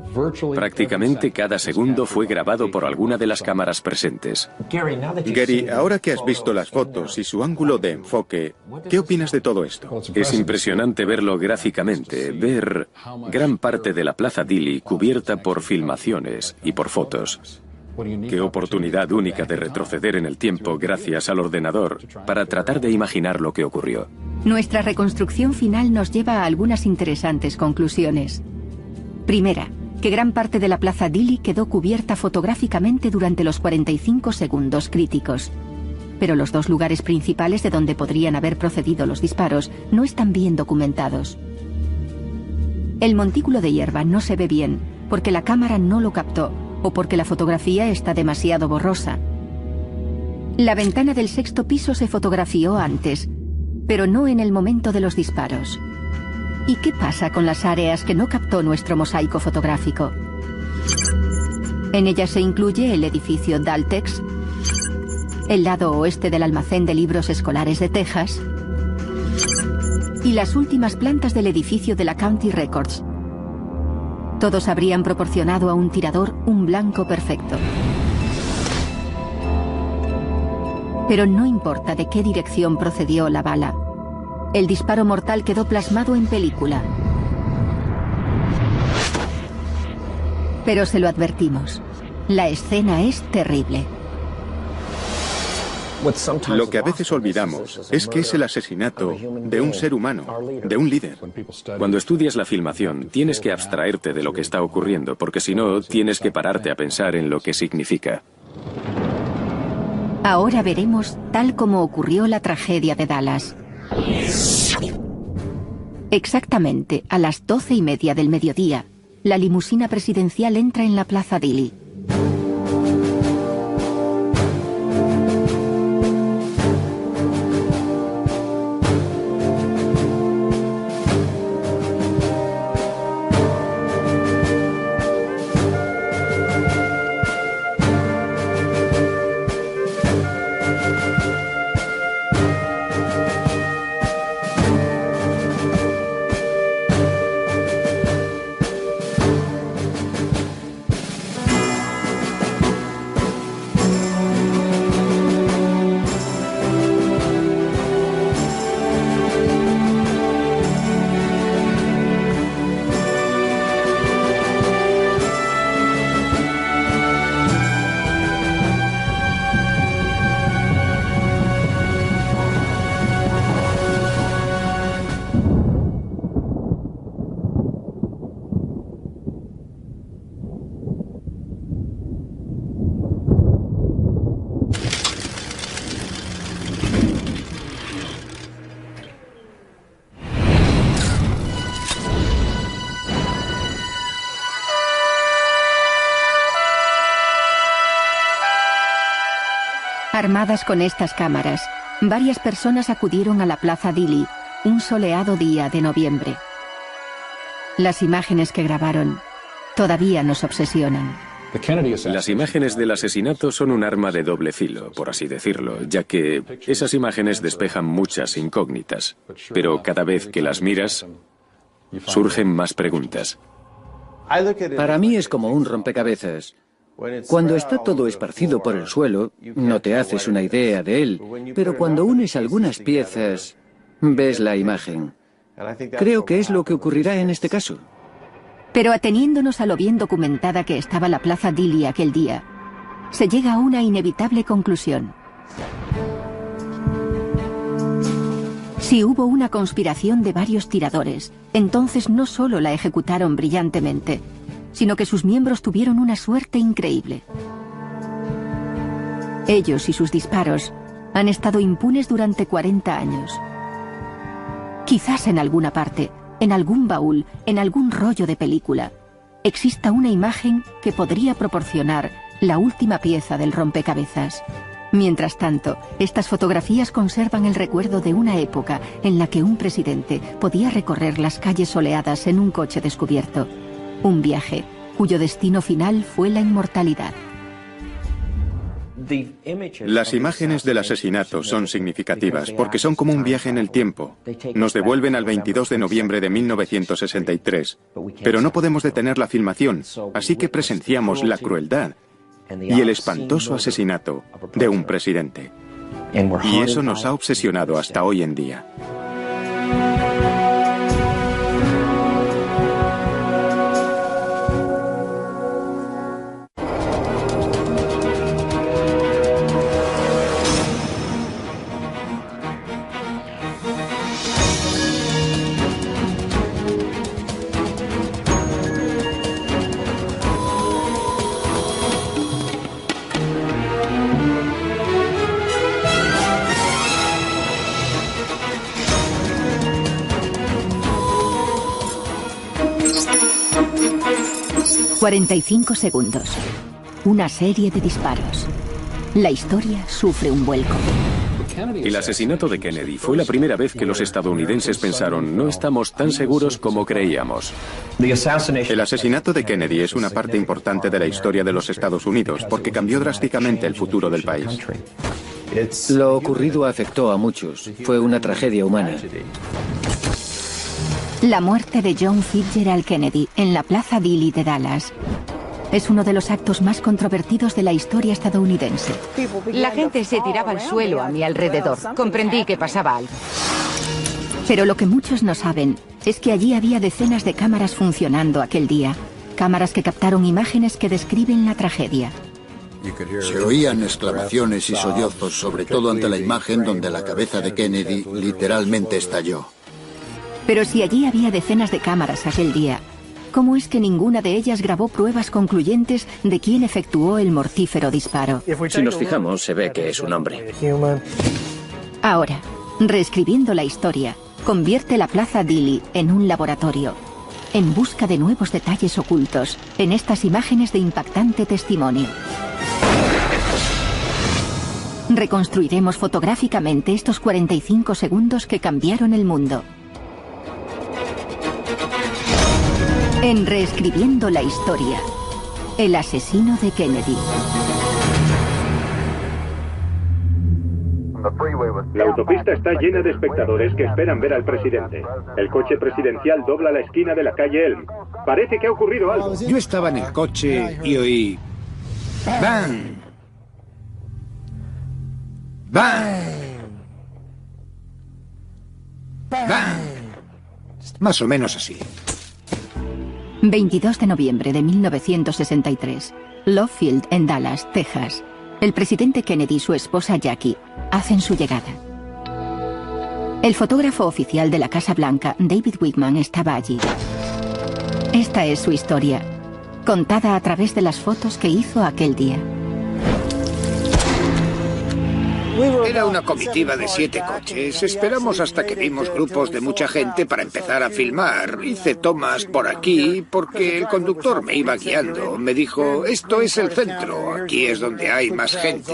Prácticamente cada segundo fue grabado por alguna de las cámaras presentes. Gary, ahora que has visto las fotos y su ángulo de enfoque, ¿qué opinas de todo esto? Es impresionante verlo gráficamente, ver gran parte de la Plaza Dili cubierta por filmaciones y por fotos. Qué oportunidad única de retroceder en el tiempo gracias al ordenador para tratar de imaginar lo que ocurrió. Nuestra reconstrucción final nos lleva a algunas interesantes conclusiones. Primera, que gran parte de la Plaza Dili quedó cubierta fotográficamente durante los 45 segundos críticos. Pero los dos lugares principales de donde podrían haber procedido los disparos no están bien documentados. El montículo de hierba no se ve bien porque la cámara no lo captó o porque la fotografía está demasiado borrosa. La ventana del 6º piso se fotografió antes, pero no en el momento de los disparos. ¿Y qué pasa con las áreas que no captó nuestro mosaico fotográfico? En ellas se incluye el edificio Daltex, el lado oeste del almacén de libros escolares de Texas y las últimas plantas del edificio de la County Records. Todos habrían proporcionado a un tirador un blanco perfecto. Pero no importa de qué dirección procedió la bala. El disparo mortal quedó plasmado en película. Pero se lo advertimos. La escena es terrible. Lo que a veces olvidamos es que es el asesinato de un ser humano, de un líder. Cuando estudias la filmación, tienes que abstraerte de lo que está ocurriendo, porque si no, tienes que pararte a pensar en lo que significa. Ahora veremos tal como ocurrió la tragedia de Dallas. Exactamente a las 12:30 del mediodía, la limusina presidencial entra en la Plaza Dili. Armadas con estas cámaras, varias personas acudieron a la Plaza Dili un soleado día de noviembre. Las imágenes que grabaron todavía nos obsesionan. Las imágenes del asesinato son un arma de doble filo, por así decirlo, ya que esas imágenes despejan muchas incógnitas, pero cada vez que las miras, surgen más preguntas. Para mí es como un rompecabezas. Cuando está todo esparcido por el suelo, no te haces una idea de él, pero cuando unes algunas piezas, ves la imagen. Creo que es lo que ocurrirá en este caso. Pero ateniéndonos a lo bien documentada que estaba la Plaza Dili aquel día, se llega a una inevitable conclusión. Si hubo una conspiración de varios tiradores, entonces no solo la ejecutaron brillantemente, sino que sus miembros tuvieron una suerte increíble. Ellos y sus disparos han estado impunes durante 40 años. Quizás en alguna parte, en algún baúl, en algún rollo de película, exista una imagen que podría proporcionar la última pieza del rompecabezas. Mientras tanto, estas fotografías conservan el recuerdo de una época en la que un presidente podía recorrer las calles soleadas en un coche descubierto. Un viaje cuyo destino final fue la inmortalidad. Las imágenes del asesinato son significativas porque son como un viaje en el tiempo. Nos devuelven al 22 de noviembre de 1963, pero no podemos detener la filmación, así que presenciamos la crueldad y el espantoso asesinato de un presidente. Y eso nos ha obsesionado hasta hoy en día. ...45 segundos. Una serie de disparos. La historia sufre un vuelco. El asesinato de Kennedy fue la primera vez que los estadounidenses pensaron: no estamos tan seguros como creíamos. El asesinato de Kennedy es una parte importante de la historia de los Estados Unidos porque cambió drásticamente el futuro del país. Lo ocurrido afectó a muchos. Fue una tragedia humana. La muerte de John Fitzgerald Kennedy en la Plaza Dili de Dallas. Es uno de los actos más controvertidos de la historia estadounidense. La gente se tiraba al suelo a mi alrededor. Comprendí que pasaba algo. Pero lo que muchos no saben es que allí había decenas de cámaras funcionando aquel día. Cámaras que captaron imágenes que describen la tragedia. Se oían exclamaciones y sollozos, sobre todo ante la imagen donde la cabeza de Kennedy literalmente estalló. Pero si allí había decenas de cámaras aquel día, ¿cómo es que ninguna de ellas grabó pruebas concluyentes de quién efectuó el mortífero disparo? Si nos fijamos, se ve que es un hombre. Ahora, reescribiendo la historia, convierte la Plaza Dili en un laboratorio, en busca de nuevos detalles ocultos en estas imágenes de impactante testimonio. Reconstruiremos fotográficamente estos 45 segundos que cambiaron el mundo. En Reescribiendo la historia, el asesino de Kennedy. La autopista está llena de espectadores que esperan ver al presidente. El coche presidencial dobla la esquina de la calle Elm. Parece que ha ocurrido algo. Yo estaba en el coche y oí... ¡Bang! ¡Bang! ¡Bang! Más o menos así. 22 de noviembre de 1963. Love Field, en Dallas, Texas. El presidente Kennedy y su esposa Jackie hacen su llegada. El fotógrafo oficial de la Casa Blanca, David Wickman, estaba allí. Esta es su historia, contada a través de las fotos que hizo aquel día. Era una comitiva de 7 coches. Esperamos hasta que vimos grupos de mucha gente para empezar a filmar. Hice tomas por aquí porque el conductor me iba guiando. Me dijo, esto es el centro, aquí es donde hay más gente.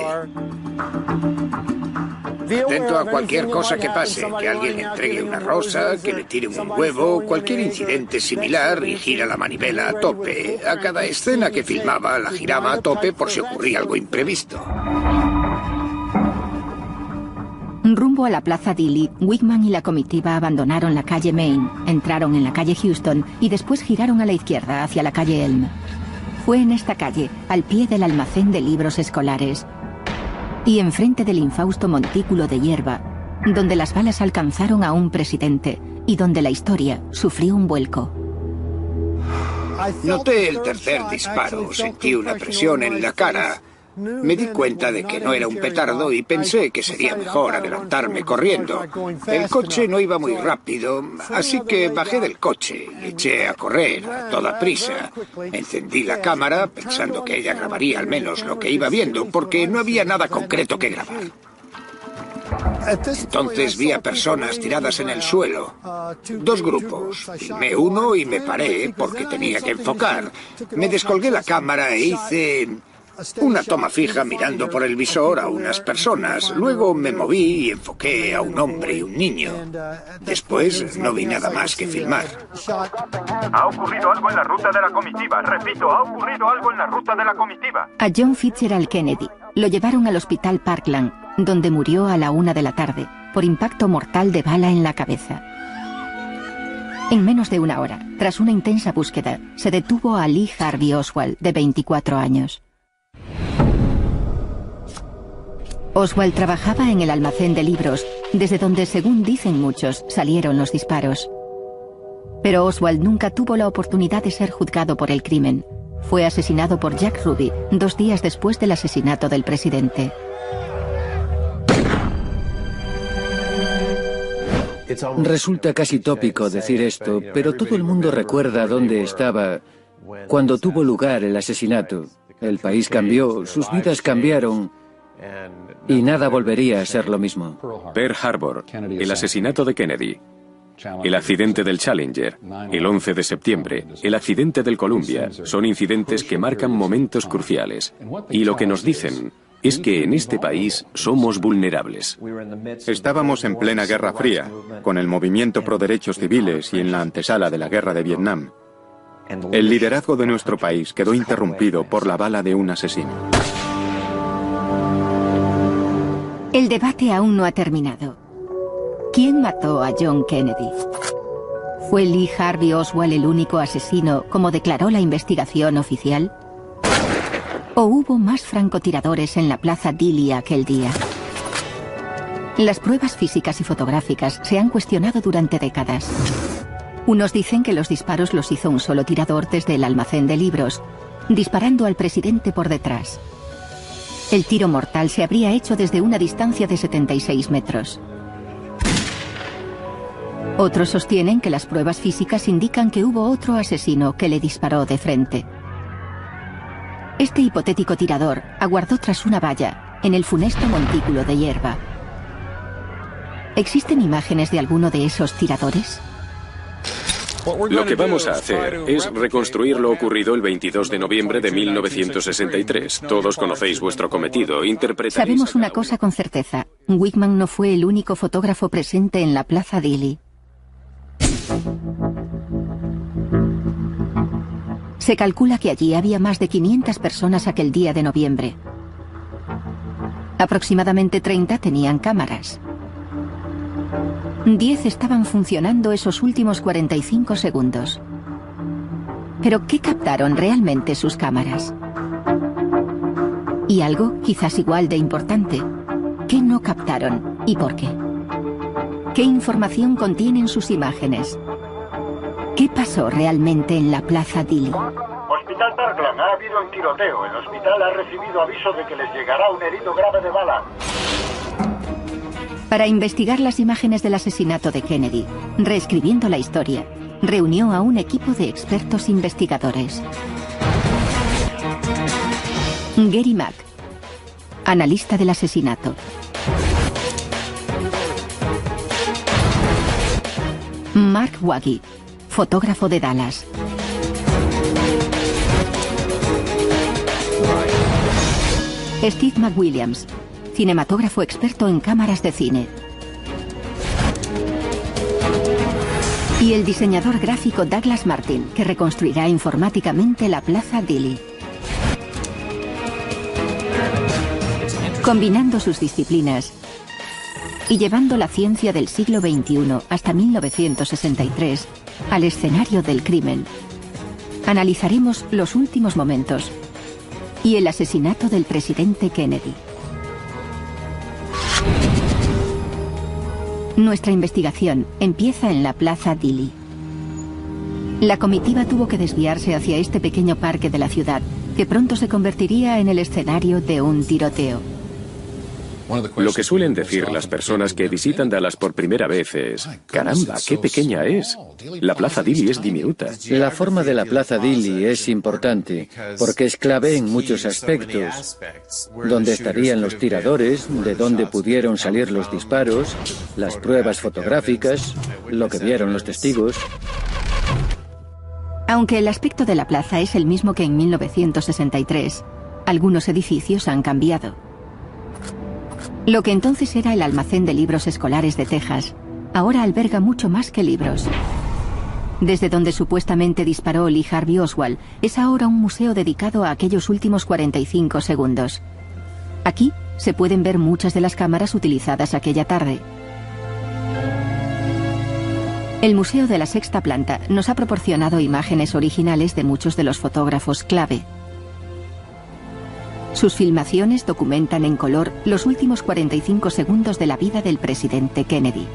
Atento a cualquier cosa que pase, que alguien le entregue una rosa, que le tire un huevo, cualquier incidente similar y gira la manivela a tope. A cada escena que filmaba la giraba a tope por si ocurría algo imprevisto. Rumbo a la Plaza Dili, Wickman y la comitiva abandonaron la calle Main, entraron en la calle Houston y después giraron a la izquierda hacia la calle Elm. Fue en esta calle, al pie del almacén de libros escolares y enfrente del infausto montículo de hierba, donde las balas alcanzaron a un presidente y donde la historia sufrió un vuelco. Noté el tercer disparo, sentí una presión en la cara. Me di cuenta de que no era un petardo y pensé que sería mejor adelantarme corriendo. El coche no iba muy rápido, así que bajé del coche y eché a correr a toda prisa. Encendí la cámara pensando que ella grabaría al menos lo que iba viendo, porque no había nada concreto que grabar. Entonces vi a personas tiradas en el suelo. 2 grupos. Filmé uno y me paré porque tenía que enfocar. Me descolgué la cámara e hice una toma fija mirando por el visor a unas personas. Luego me moví y enfoqué a un hombre y un niño. Después no vi nada más que filmar. Ha ocurrido algo en la ruta de la comitiva. Repito, ha ocurrido algo en la ruta de la comitiva. A John Fitzgerald Kennedy lo llevaron al hospital Parkland, donde murió a la 1 de la tarde por impacto mortal de bala en la cabeza. En menos de una hora, tras una intensa búsqueda, se detuvo a Lee Harvey Oswald, de 24 años. Oswald trabajaba en el almacén de libros, desde donde, según dicen muchos, salieron los disparos. Pero Oswald nunca tuvo la oportunidad de ser juzgado por el crimen. Fue asesinado por Jack Ruby 2 días después del asesinato del presidente. Resulta casi tópico decir esto, pero todo el mundo recuerda dónde estaba cuando tuvo lugar el asesinato. El país cambió, sus vidas cambiaron y nada volvería a ser lo mismo. Pearl Harbor, el asesinato de Kennedy, el accidente del Challenger, el 11 de septiembre, el accidente del Columbia, son incidentes que marcan momentos cruciales. Y lo que nos dicen es que en este país somos vulnerables. Estábamos en plena Guerra Fría, con el movimiento pro derechos civiles y en la antesala de la guerra de Vietnam. El liderazgo de nuestro país quedó interrumpido por la bala de un asesino. El debate aún no ha terminado. ¿Quién mató a John Kennedy? ¿Fue Lee Harvey Oswald el único asesino, como declaró la investigación oficial? ¿O hubo más francotiradores en la Plaza Dili aquel día? Las pruebas físicas y fotográficas se han cuestionado durante décadas. Unos dicen que los disparos los hizo un solo tirador desde el almacén de libros, disparando al presidente por detrás. El tiro mortal se habría hecho desde una distancia de 76 metros. Otros sostienen que las pruebas físicas indican que hubo otro asesino que le disparó de frente. Este hipotético tirador aguardó tras una valla, en el funesto montículo de hierba. ¿Existen imágenes de alguno de esos tiradores? Lo que vamos a hacer es reconstruir lo ocurrido el 22 de noviembre de 1963. Todos conocéis vuestro cometido. Sabemos una cosa con certeza. Wickman no fue el único fotógrafo presente en la Plaza Dili. Se calcula que allí había más de 500 personas aquel día de noviembre. Aproximadamente 30 tenían cámaras. 10 estaban funcionando esos últimos 45 segundos. ¿Pero qué captaron realmente sus cámaras? Y algo quizás igual de importante, ¿qué no captaron y por qué? ¿Qué información contienen sus imágenes? ¿Qué pasó realmente en la Plaza Dili? Hospital Parkland, ha habido un tiroteo. El hospital ha recibido aviso de que les llegará un herido grave de bala. Para investigar las imágenes del asesinato de Kennedy, reescribiendo la historia, reunió a un equipo de expertos investigadores. Gary Mack, analista del asesinato. Mark Waggy, fotógrafo de Dallas. Steve McWilliams, cinematógrafo experto en cámaras de cine. Y el diseñador gráfico Douglas Martin, que reconstruirá informáticamente la Plaza Dili. Combinando sus disciplinas y llevando la ciencia del siglo XXI hasta 1963 al escenario del crimen, analizaremos los últimos momentos y el asesinato del presidente Kennedy. Nuestra investigación empieza en la Plaza Dili. La comitiva tuvo que desviarse hacia este pequeño parque de la ciudad, que pronto se convertiría en el escenario de un tiroteo. Lo que suelen decir las personas que visitan Dallas por primera vez es: caramba, qué pequeña es. La Plaza Dili es diminuta. La forma de la Plaza Dili es importante porque es clave en muchos aspectos. Dónde estarían los tiradores, de dónde pudieron salir los disparos, las pruebas fotográficas, lo que vieron los testigos. Aunque el aspecto de la plaza es el mismo que en 1963, algunos edificios han cambiado. Lo que entonces era el almacén de libros escolares de Texas, ahora alberga mucho más que libros. Desde donde supuestamente disparó Lee Harvey Oswald, es ahora un museo dedicado a aquellos últimos 45 segundos. Aquí se pueden ver muchas de las cámaras utilizadas aquella tarde. El Museo de la Sexta Planta nos ha proporcionado imágenes originales de muchos de los fotógrafos clave. Sus filmaciones documentan en color los últimos 45 segundos de la vida del presidente Kennedy.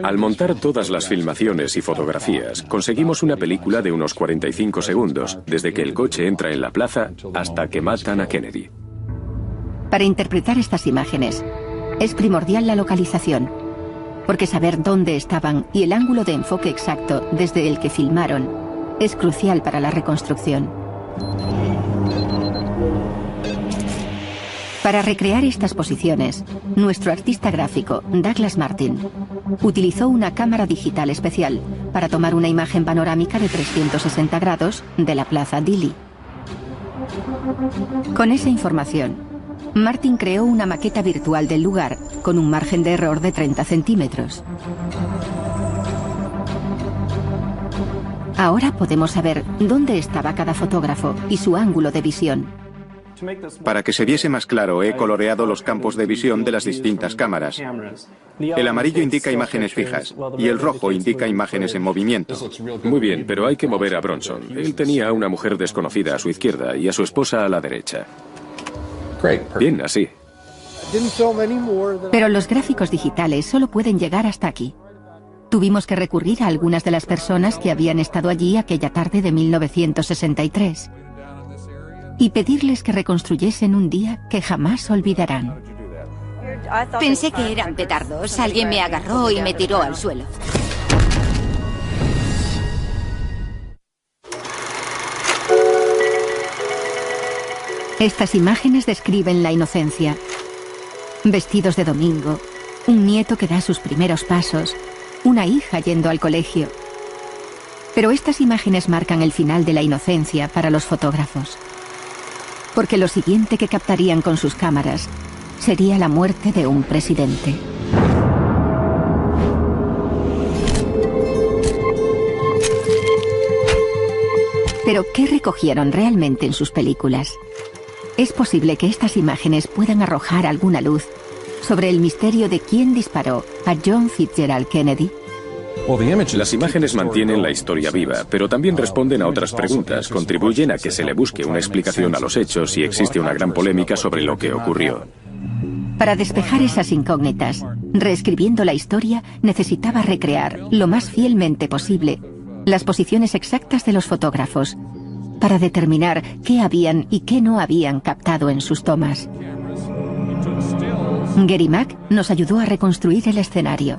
Al montar todas las filmaciones y fotografías, conseguimos una película de unos 45 segundos, desde que el coche entra en la plaza hasta que matan a Kennedy. Para interpretar estas imágenes, es primordial la localización, porque saber dónde estaban y el ángulo de enfoque exacto desde el que filmaron es crucial para la reconstrucción. Para recrear estas posiciones, nuestro artista gráfico, Douglas Martin, utilizó una cámara digital especial para tomar una imagen panorámica de 360 grados de la Plaza Dili. Con esa información, Martin creó una maqueta virtual del lugar con un margen de error de 30 centímetros. Ahora podemos saber dónde estaba cada fotógrafo y su ángulo de visión. Para que se viese más claro, he coloreado los campos de visión de las distintas cámaras. El amarillo indica imágenes fijas y el rojo indica imágenes en movimiento. Muy bien, pero hay que mover a Bronson. Él tenía a una mujer desconocida a su izquierda y a su esposa a la derecha. Bien, así. Pero los gráficos digitales solo pueden llegar hasta aquí. Tuvimos que recurrir a algunas de las personas que habían estado allí aquella tarde de 1963 y pedirles que reconstruyesen un día que jamás olvidarán. Pensé que eran petardos. Alguien me agarró y me tiró al suelo. Estas imágenes describen la inocencia. Vestidos de domingo, un nieto que da sus primeros pasos, una hija yendo al colegio. Pero estas imágenes marcan el final de la inocencia para los fotógrafos. Porque lo siguiente que captarían con sus cámaras sería la muerte de un presidente. Pero, ¿qué recogieron realmente en sus películas? Es posible que estas imágenes puedan arrojar alguna luz sobre el misterio de quién disparó a John Fitzgerald Kennedy. Las imágenes mantienen la historia viva, pero también responden a otras preguntas, contribuyen a que se le busque una explicación a los hechos y existe una gran polémica sobre lo que ocurrió. Para despejar esas incógnitas, reescribiendo la historia, necesitaba recrear lo más fielmente posible las posiciones exactas de los fotógrafos para determinar qué habían y qué no habían captado en sus tomas. Gary Mack nos ayudó a reconstruir el escenario.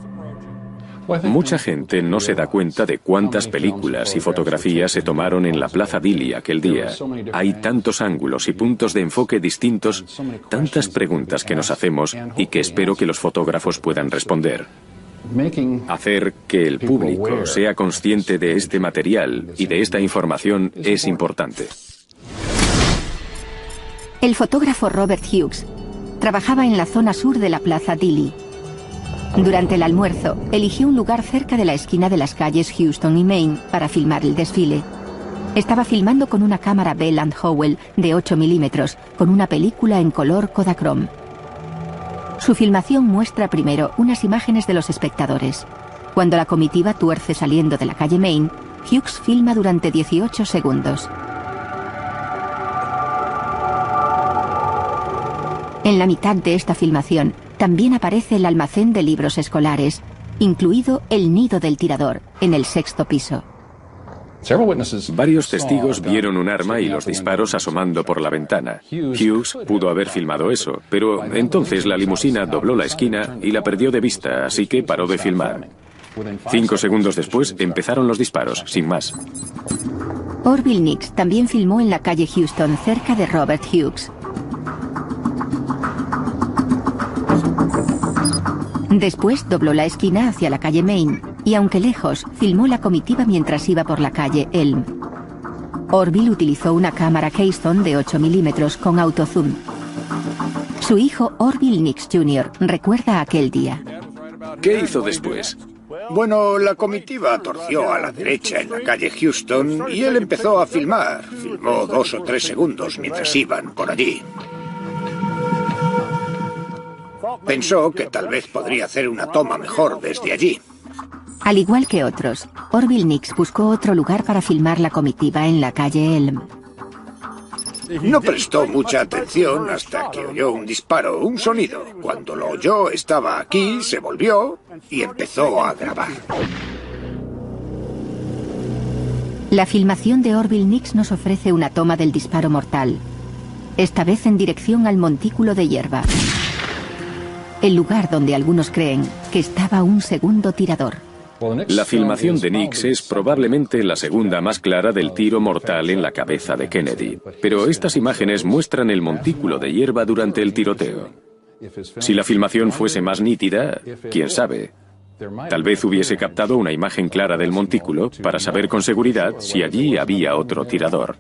Mucha gente no se da cuenta de cuántas películas y fotografías se tomaron en la Plaza Dili aquel día. Hay tantos ángulos y puntos de enfoque distintos, tantas preguntas que nos hacemos y que espero que los fotógrafos puedan responder. Hacer que el público sea consciente de este material y de esta información es importante. El fotógrafo Robert Hughes trabajaba en la zona sur de la Plaza Dili. Durante el almuerzo, eligió un lugar cerca de la esquina de las calles Houston y Main para filmar el desfile. Estaba filmando con una cámara Bell & Howell de 8 milímetros, con una película en color Kodachrome. Su filmación muestra primero unas imágenes de los espectadores. Cuando la comitiva tuerce saliendo de la calle Main, Hughes filma durante 18 segundos. En la mitad de esta filmación, también aparece el almacén de libros escolares, incluido el nido del tirador, en el 6º piso. Varios testigos vieron un arma y los disparos asomando por la ventana. Hughes pudo haber filmado eso, pero entonces la limusina dobló la esquina y la perdió de vista, así que paró de filmar. 5 segundos después empezaron los disparos, sin más. Orville Nix también filmó en la calle Houston, cerca de Robert Hughes. Después dobló la esquina hacia la calle Main y, aunque lejos, filmó la comitiva mientras iba por la calle Elm. Orville utilizó una cámara Keystone de 8 milímetros con autozoom. Su hijo Orville Nix Jr. recuerda aquel día. ¿Qué hizo después? Bueno, la comitiva torció a la derecha en la calle Houston y él empezó a filmar. Filmó 2 o 3 segundos mientras iban por allí. Pensó que tal vez podría hacer una toma mejor desde allí. Al igual que otros, Orville Nix buscó otro lugar para filmar la comitiva en la calle Elm. No prestó mucha atención hasta que oyó un disparo, un sonido. Cuando lo oyó, estaba aquí, se volvió y empezó a grabar. La filmación de Orville Nix nos ofrece una toma del disparo mortal, esta vez en dirección al montículo de hierba. El lugar donde algunos creen que estaba un segundo tirador. La filmación de Nix es probablemente la segunda más clara del tiro mortal en la cabeza de Kennedy. Pero estas imágenes muestran el montículo de hierba durante el tiroteo. Si la filmación fuese más nítida, quién sabe. Tal vez hubiese captado una imagen clara del montículo para saber con seguridad si allí había otro tirador.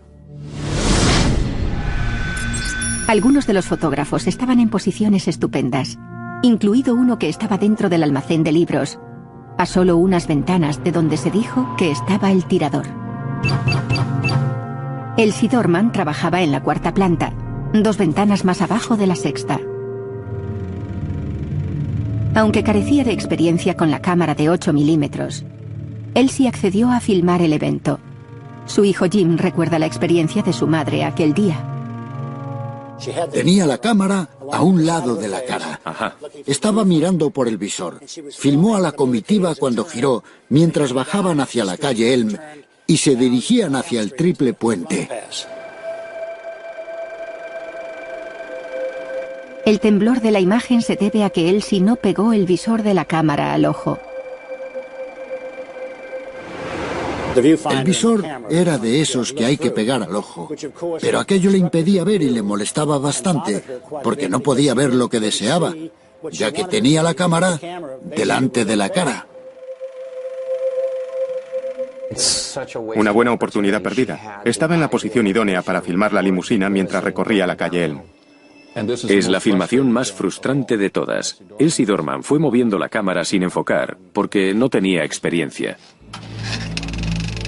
Algunos de los fotógrafos estaban en posiciones estupendas, incluido uno que estaba dentro del almacén de libros, a solo unas ventanas de donde se dijo que estaba el tirador. Elsie Dorman trabajaba en la 4ª planta 2 ventanas más abajo de la sexta. Aunque carecía de experiencia con la cámara de 8 milímetros, Elsie accedió a filmar el evento. Su hijo Jim recuerda la experiencia de su madre aquel día. Tenía la cámara a un lado de la cara. Estaba mirando por el visor. Filmó a la comitiva cuando giró, mientras bajaban hacia la calle Elm y se dirigían hacia el triple puente. El temblor de la imagen se debe a que Elsie no pegó el visor de la cámara al ojo. El visor era de esos que hay que pegar al ojo, pero aquello le impedía ver y le molestaba bastante, porque no podía ver lo que deseaba, ya que tenía la cámara delante de la cara. Una buena oportunidad perdida. Estaba en la posición idónea para filmar la limusina mientras recorría la calle Elm. Es la filmación más frustrante de todas. Elsie Dorman fue moviendo la cámara sin enfocar, porque no tenía experiencia.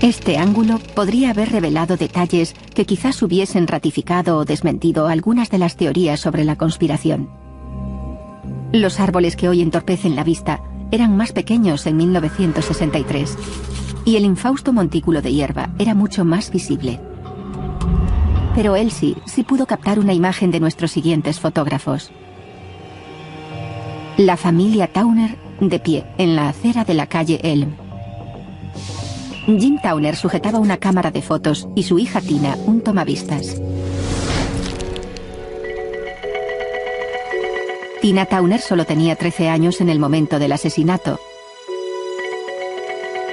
Este ángulo podría haber revelado detalles que quizás hubiesen ratificado o desmentido algunas de las teorías sobre la conspiración. Los árboles que hoy entorpecen la vista eran más pequeños en 1963, y el infausto montículo de hierba era mucho más visible. Pero Elsie sí pudo captar una imagen de nuestros siguientes fotógrafos. La familia Towner de pie en la acera de la calle Elm. Jim Towner sujetaba una cámara de fotos y su hija Tina un tomavistas. Tina Towner solo tenía 13 años en el momento del asesinato.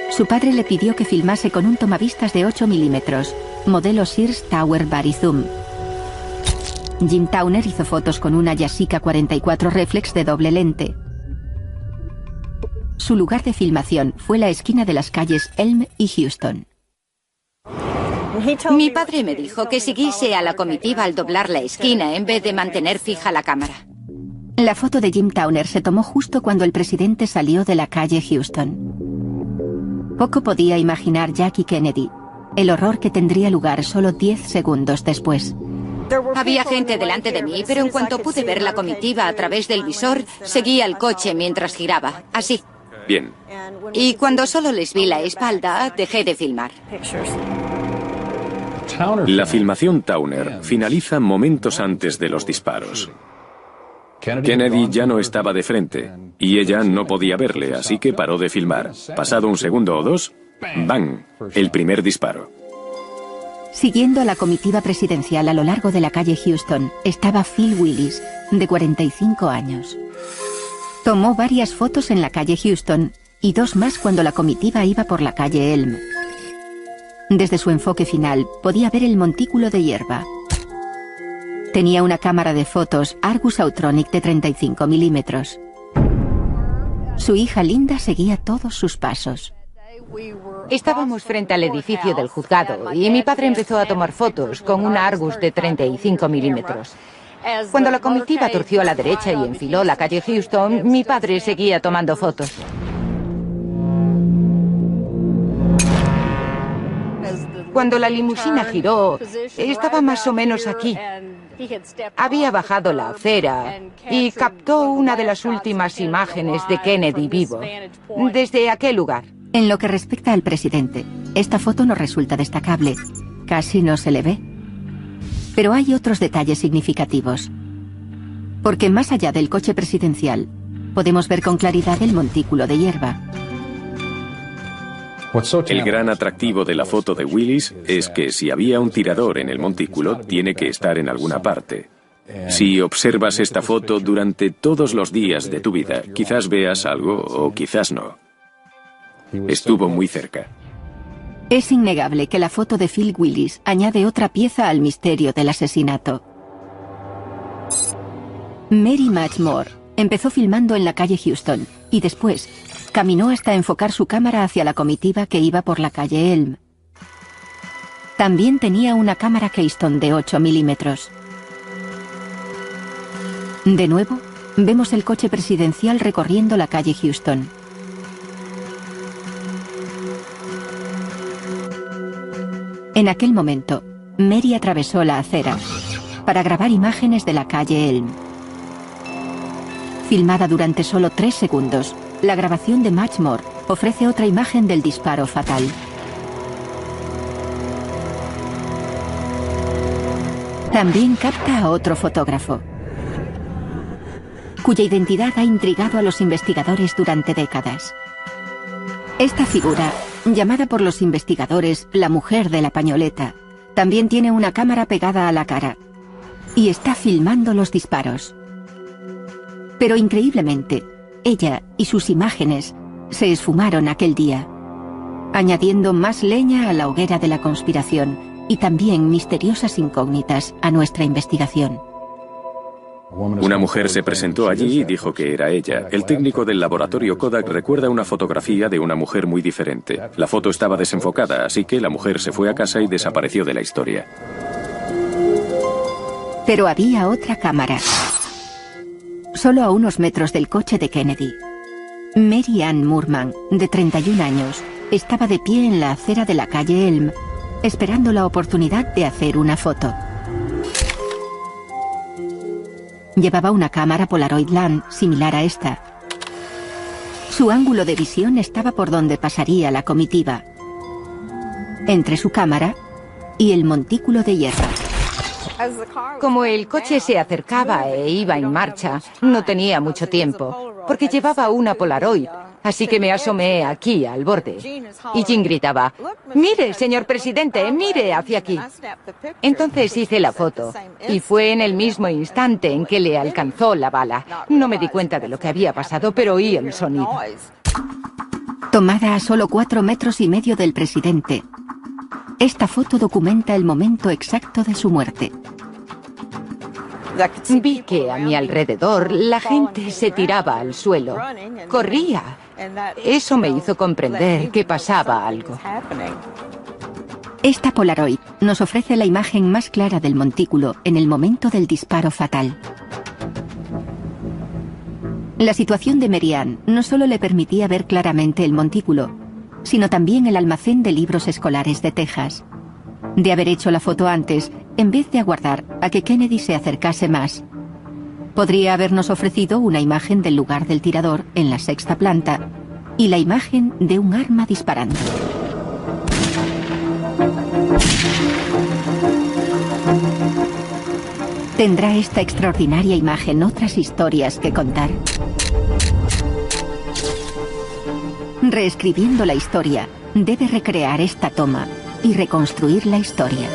Su padre le pidió que filmase con un tomavistas de 8 milímetros, modelo Sears Tower Vari Zoom. Jim Towner hizo fotos con una Yashica 44 reflex de doble lente. Su lugar de filmación fue la esquina de las calles Elm y Houston. Mi padre me dijo que siguiese a la comitiva al doblar la esquina en vez de mantener fija la cámara. La foto de Jim Towner se tomó justo cuando el presidente salió de la calle Houston. Poco podía imaginar Jackie Kennedy el horror que tendría lugar solo 10 segundos después. Había gente delante de mí, pero en cuanto pude ver la comitiva a través del visor, seguí al coche mientras giraba, así. Bien. Y cuando solo les vi la espalda, dejé de filmar. La filmación Towner finaliza momentos antes de los disparos. Kennedy ya no estaba de frente y ella no podía verle, así que paró de filmar. Pasado un segundo o dos, ¡bang!, el primer disparo. Siguiendo a la comitiva presidencial a lo largo de la calle Houston estaba Phil Willis, de 45 años. Tomó varias fotos en la calle Houston y 2 más cuando la comitiva iba por la calle Elm. Desde su enfoque final podía ver el montículo de hierba. Tenía una cámara de fotos Argus Autronic de 35 milímetros. Su hija Linda seguía todos sus pasos. Estábamos frente al edificio del juzgado y mi padre empezó a tomar fotos con una Argus de 35 milímetros. Cuando la comitiva torció a la derecha y enfiló la calle Houston, mi padre seguía tomando fotos. Cuando la limusina giró, estaba más o menos aquí. Había bajado la acera y captó una de las últimas imágenes de Kennedy vivo, desde aquel lugar. En lo que respecta al presidente, esta foto no resulta destacable. Casi no se le ve. Pero hay otros detalles significativos. Porque más allá del coche presidencial, podemos ver con claridad el montículo de hierba. El gran atractivo de la foto de Willis es que si había un tirador en el montículo, tiene que estar en alguna parte. Si observas esta foto durante todos los días de tu vida, quizás veas algo o quizás no. Estuvo muy cerca. Es innegable que la foto de Phil Willis añade otra pieza al misterio del asesinato. Mary Match Moore empezó filmando en la calle Houston y después caminó hasta enfocar su cámara hacia la comitiva que iba por la calle Elm. También tenía una cámara Keystone de 8 milímetros. De nuevo, vemos el coche presidencial recorriendo la calle Houston. En aquel momento, Mary atravesó la acera para grabar imágenes de la calle Elm. Filmada durante solo 3 segundos, la grabación de Matchmore ofrece otra imagen del disparo fatal. También capta a otro fotógrafo, cuya identidad ha intrigado a los investigadores durante décadas. Esta figura, llamada por los investigadores la mujer de la pañoleta, también tiene una cámara pegada a la cara y está filmando los disparos. Pero increíblemente, ella y sus imágenes se esfumaron aquel día, añadiendo más leña a la hoguera de la conspiración y también misteriosas incógnitas a nuestra investigación. Una mujer se presentó allí y dijo que era ella. El técnico del laboratorio Kodak recuerda una fotografía de una mujer muy diferente. La foto estaba desenfocada, así que la mujer se fue a casa y desapareció de la historia. Pero había otra cámara, solo a unos metros del coche de Kennedy. Mary Ann Moorman, de 31 años, estaba de pie en la acera de la calle Elm, esperando la oportunidad de hacer una foto. Llevaba una cámara Polaroid LAN similar a esta. Su ángulo de visión estaba por donde pasaría la comitiva, entre su cámara y el montículo de hierba. Como el coche se acercaba e iba en marcha, no tenía mucho tiempo, porque llevaba una Polaroid, así que me asomé aquí, al borde. Y Jean gritaba, «Mire, señor presidente, mire hacia aquí». Entonces hice la foto, y fue en el mismo instante en que le alcanzó la bala. No me di cuenta de lo que había pasado, pero oí el sonido. Tomada a solo 4,5 metros del presidente, esta foto documenta el momento exacto de su muerte. Vi que a mi alrededor la gente se tiraba al suelo, corría. Eso me hizo comprender que pasaba algo. Esta Polaroid nos ofrece la imagen más clara del montículo en el momento del disparo fatal. La situación de Mary Ann no solo le permitía ver claramente el montículo, sino también el almacén de libros escolares de Texas. De haber hecho la foto antes, en vez de aguardar a que Kennedy se acercase más, podría habernos ofrecido una imagen del lugar del tirador en la 6ª planta y la imagen de un arma disparando. ¿Tendrá esta extraordinaria imagen otras historias que contar? Reescribiendo la historia, debe recrear esta toma y reconstruir la historia.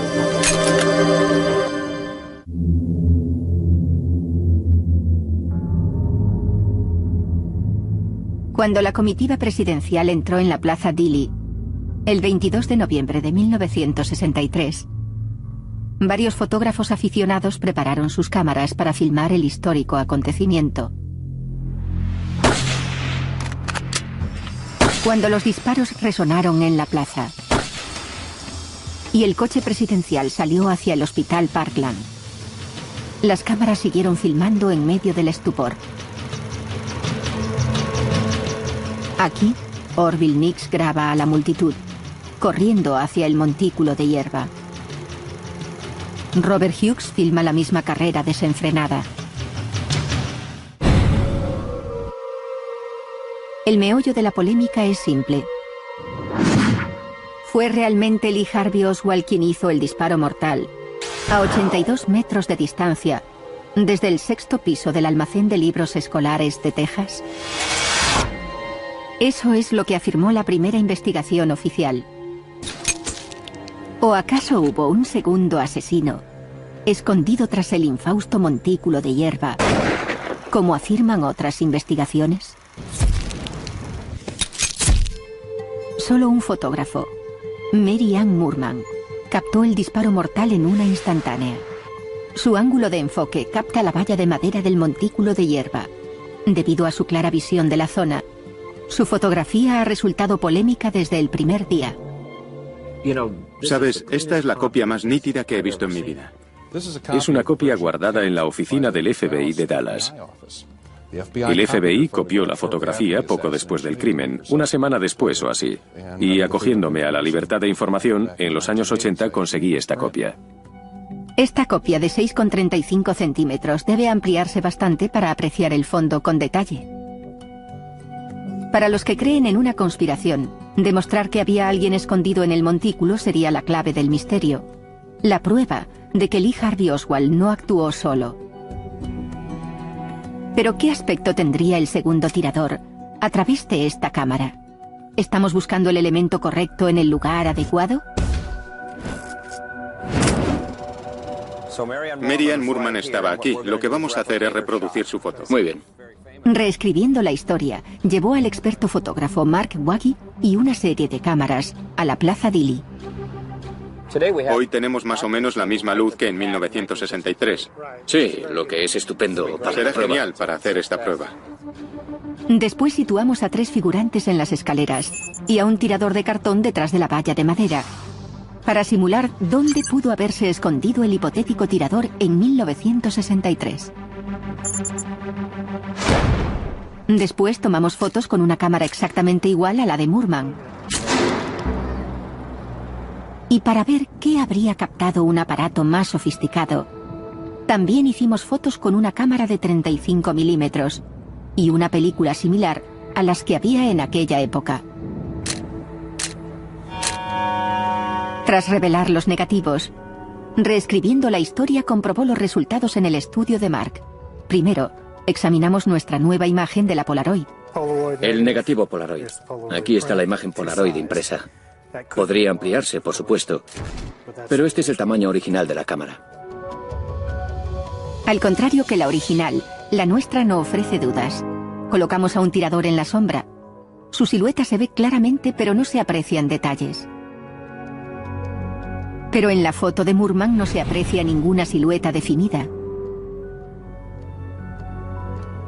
Cuando la comitiva presidencial entró en la Plaza Dili, el 22 de noviembre de 1963, varios fotógrafos aficionados prepararon sus cámaras para filmar el histórico acontecimiento. Cuando los disparos resonaron en la plaza y el coche presidencial salió hacia el Hospital Parkland, las cámaras siguieron filmando en medio del estupor. Aquí, Orville Nix graba a la multitud, corriendo hacia el montículo de hierba. Robert Hughes filma la misma carrera desenfrenada. El meollo de la polémica es simple. ¿Fue realmente Lee Harvey Oswald quien hizo el disparo mortal a 82 metros de distancia desde el 6º piso del almacén de libros escolares de Texas? Eso es lo que afirmó la primera investigación oficial. ¿O acaso hubo un segundo asesino escondido tras el infausto montículo de hierba, como afirman otras investigaciones? Solo un fotógrafo, Mary Ann Moorman, captó el disparo mortal en una instantánea. Su ángulo de enfoque capta la valla de madera del montículo de hierba. Debido a su clara visión de la zona, su fotografía ha resultado polémica desde el primer día. Sabes, esta es la copia más nítida que he visto en mi vida. Es una copia guardada en la oficina del FBI de Dallas. El FBI copió la fotografía poco después del crimen, una semana después o así. Y acogiéndome a la libertad de información, en los años 80 conseguí esta copia. Esta copia de 6,35 centímetros debe ampliarse bastante para apreciar el fondo con detalle. Para los que creen en una conspiración, demostrar que había alguien escondido en el montículo sería la clave del misterio, la prueba de que Lee Harvey Oswald no actuó solo. Pero ¿qué aspecto tendría el segundo tirador a través de esta cámara? ¿Estamos buscando el elemento correcto en el lugar adecuado? Marianne Moorman estaba aquí. Lo que vamos a hacer es reproducir su foto. Muy bien. Reescribiendo la historia, llevó al experto fotógrafo Mark Waggy y una serie de cámaras a la Plaza Dili. Hoy tenemos más o menos la misma luz que en 1963. Sí, lo que es estupendo para Será la prueba. genial para hacer esta prueba. Después situamos a 3 figurantes en las escaleras y a un tirador de cartón detrás de la valla de madera, para simular dónde pudo haberse escondido el hipotético tirador en 1963. Después tomamos fotos con una cámara exactamente igual a la de Moorman. Y para ver qué habría captado un aparato más sofisticado, también hicimos fotos con una cámara de 35 milímetros y una película similar a las que había en aquella época. Tras revelar los negativos, reescribiendo la historia comprobó los resultados en el estudio de Mark. Primero, examinamos nuestra nueva imagen de la Polaroid. El negativo Polaroid. Aquí está la imagen Polaroid impresa. Podría ampliarse, por supuesto, pero este es el tamaño original de la cámara. Al contrario que la original, la nuestra no ofrece dudas. Colocamos a un tirador en la sombra. Su silueta se ve claramente, pero no se aprecian detalles. Pero en la foto de Moorman no se aprecia ninguna silueta definida.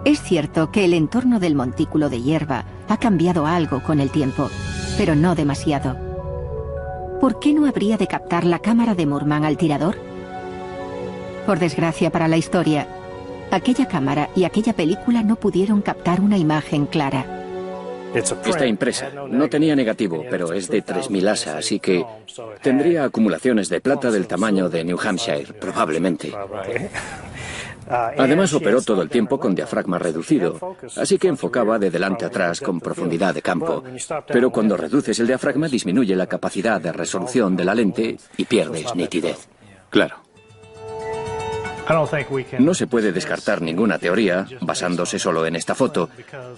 Es cierto que el entorno del montículo de hierba ha cambiado algo con el tiempo, pero no demasiado. ¿Por qué no habría de captar la cámara de Moorman al tirador? Por desgracia para la historia, aquella cámara y aquella película no pudieron captar una imagen clara. Está impresa. No tenía negativo, pero es de 3000 ASA, así que tendría acumulaciones de plata del tamaño de New Hampshire, probablemente. Además operó todo el tiempo con diafragma reducido, así que enfocaba de delante a atrás con profundidad de campo. Pero cuando reduces el diafragma disminuye la capacidad de resolución de la lente y pierdes nitidez. Claro. No se puede descartar ninguna teoría basándose solo en esta foto,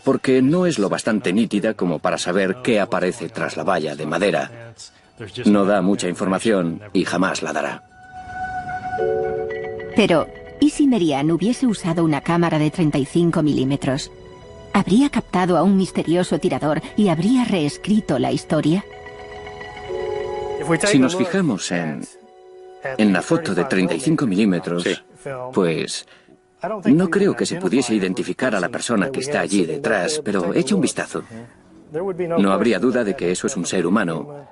porque no es lo bastante nítida como para saber qué aparece tras la valla de madera. No da mucha información y jamás la dará. Pero, ¿y si Marianne hubiese usado una cámara de 35 milímetros? ¿Habría captado a un misterioso tirador y habría reescrito la historia? Si nos fijamos en la foto de 35 milímetros, pues no creo que se pudiese identificar a la persona que está allí detrás, pero echa un vistazo. No habría duda de que eso es un ser humano.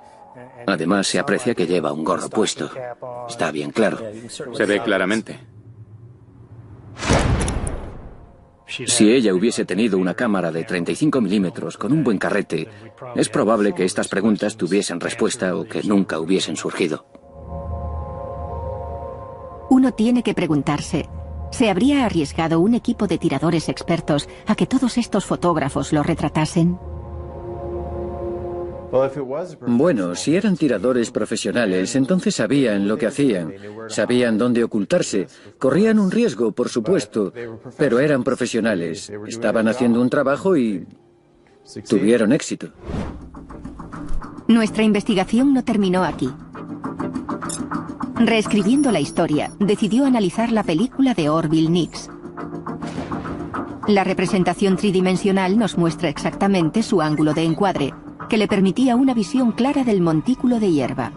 Además, se aprecia que lleva un gorro puesto. Está bien claro. Se ve claramente. Si ella hubiese tenido una cámara de 35 milímetros con un buen carrete, es probable que estas preguntas tuviesen respuesta o que nunca hubiesen surgido. Uno tiene que preguntarse, ¿se habría arriesgado un equipo de tiradores expertos a que todos estos fotógrafos lo retratasen? Bueno, si eran tiradores profesionales, entonces sabían lo que hacían, sabían dónde ocultarse, corrían un riesgo, por supuesto, pero eran profesionales, estaban haciendo un trabajo y tuvieron éxito. Nuestra investigación no terminó aquí. Reescribiendo la historia, decidió analizar la película de Orville Nix. La representación tridimensional nos muestra exactamente su ángulo de encuadre, que le permitía una visión clara del montículo de hierba.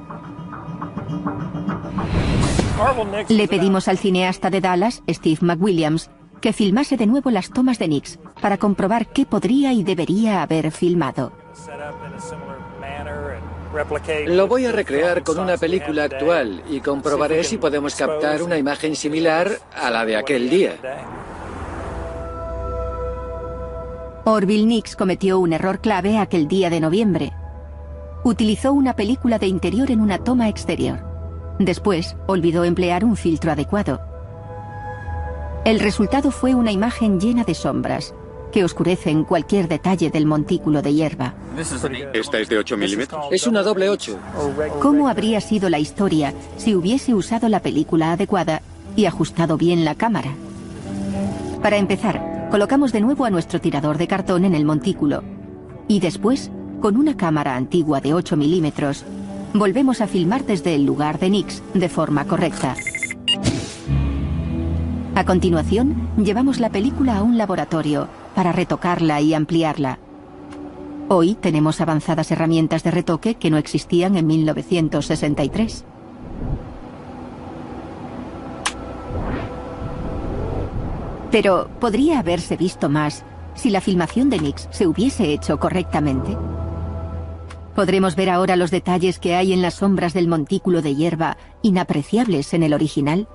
Le pedimos al cineasta de Dallas, Steve McWilliams, que filmase de nuevo las tomas de Nix para comprobar qué podría y debería haber filmado. Lo voy a recrear con una película actual y comprobaré si podemos captar una imagen similar a la de aquel día. Orville Nix cometió un error clave aquel día de noviembre. Utilizó una película de interior en una toma exterior. Después, olvidó emplear un filtro adecuado. El resultado fue una imagen llena de sombras, que oscurecen cualquier detalle del montículo de hierba. ¿Esta es de 8 milímetros? Es una doble 8. ¿Cómo habría sido la historia si hubiese usado la película adecuada y ajustado bien la cámara? Para empezar, colocamos de nuevo a nuestro tirador de cartón en el montículo y después, con una cámara antigua de 8 milímetros, volvemos a filmar desde el lugar de Nix de forma correcta. A continuación, llevamos la película a un laboratorio para retocarla y ampliarla. Hoy tenemos avanzadas herramientas de retoque que no existían en 1963. Pero, ¿podría haberse visto más si la filmación de Nix se hubiese hecho correctamente? ¿Podremos ver ahora los detalles que hay en las sombras del montículo de hierba, inapreciables en el original?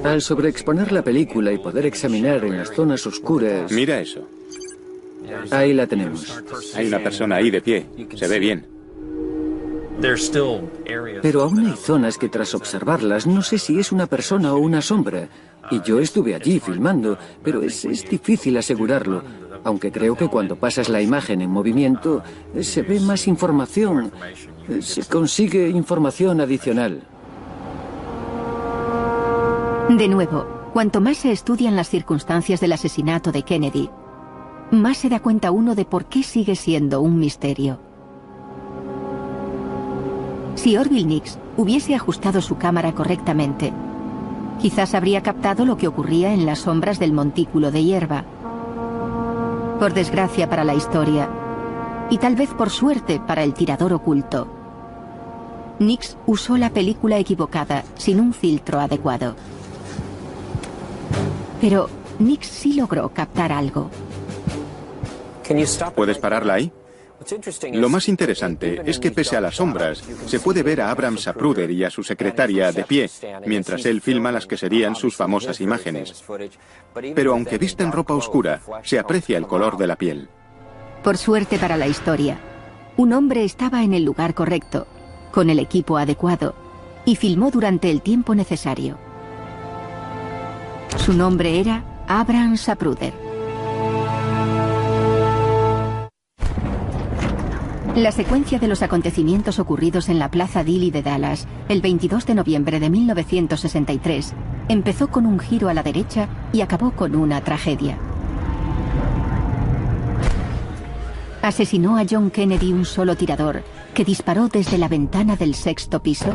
Al sobreexponer la película y poder examinar en las zonas oscuras... Mira eso. Ahí la tenemos. Hay una persona ahí de pie. Se ve bien. Pero aún hay zonas que tras observarlas no sé si es una persona o una sombra. Y yo estuve allí filmando, pero es difícil asegurarlo. Aunque creo que cuando pasas la imagen en movimiento se ve más información. Se consigue información adicional. De nuevo, cuanto más se estudian las circunstancias del asesinato de Kennedy, más se da cuenta uno de por qué sigue siendo un misterio. Si Orville Nix hubiese ajustado su cámara correctamente, quizás habría captado lo que ocurría en las sombras del montículo de hierba. Por desgracia para la historia, y tal vez por suerte para el tirador oculto, Nix usó la película equivocada, sin un filtro adecuado. Pero Nix sí logró captar algo. ¿Puedes pararla ahí? Lo más interesante es que pese a las sombras, se puede ver a Abram Zapruder y a su secretaria de pie, mientras él filma las que serían sus famosas imágenes. Pero aunque visten ropa oscura, se aprecia el color de la piel. Por suerte para la historia, un hombre estaba en el lugar correcto, con el equipo adecuado, y filmó durante el tiempo necesario. Su nombre era Abram Zapruder. La secuencia de los acontecimientos ocurridos en la Plaza Dilley de Dallas el 22 de noviembre de 1963 empezó con un giro a la derecha y acabó con una tragedia. ¿Asesinó a John Kennedy un solo tirador que disparó desde la ventana del 6º piso?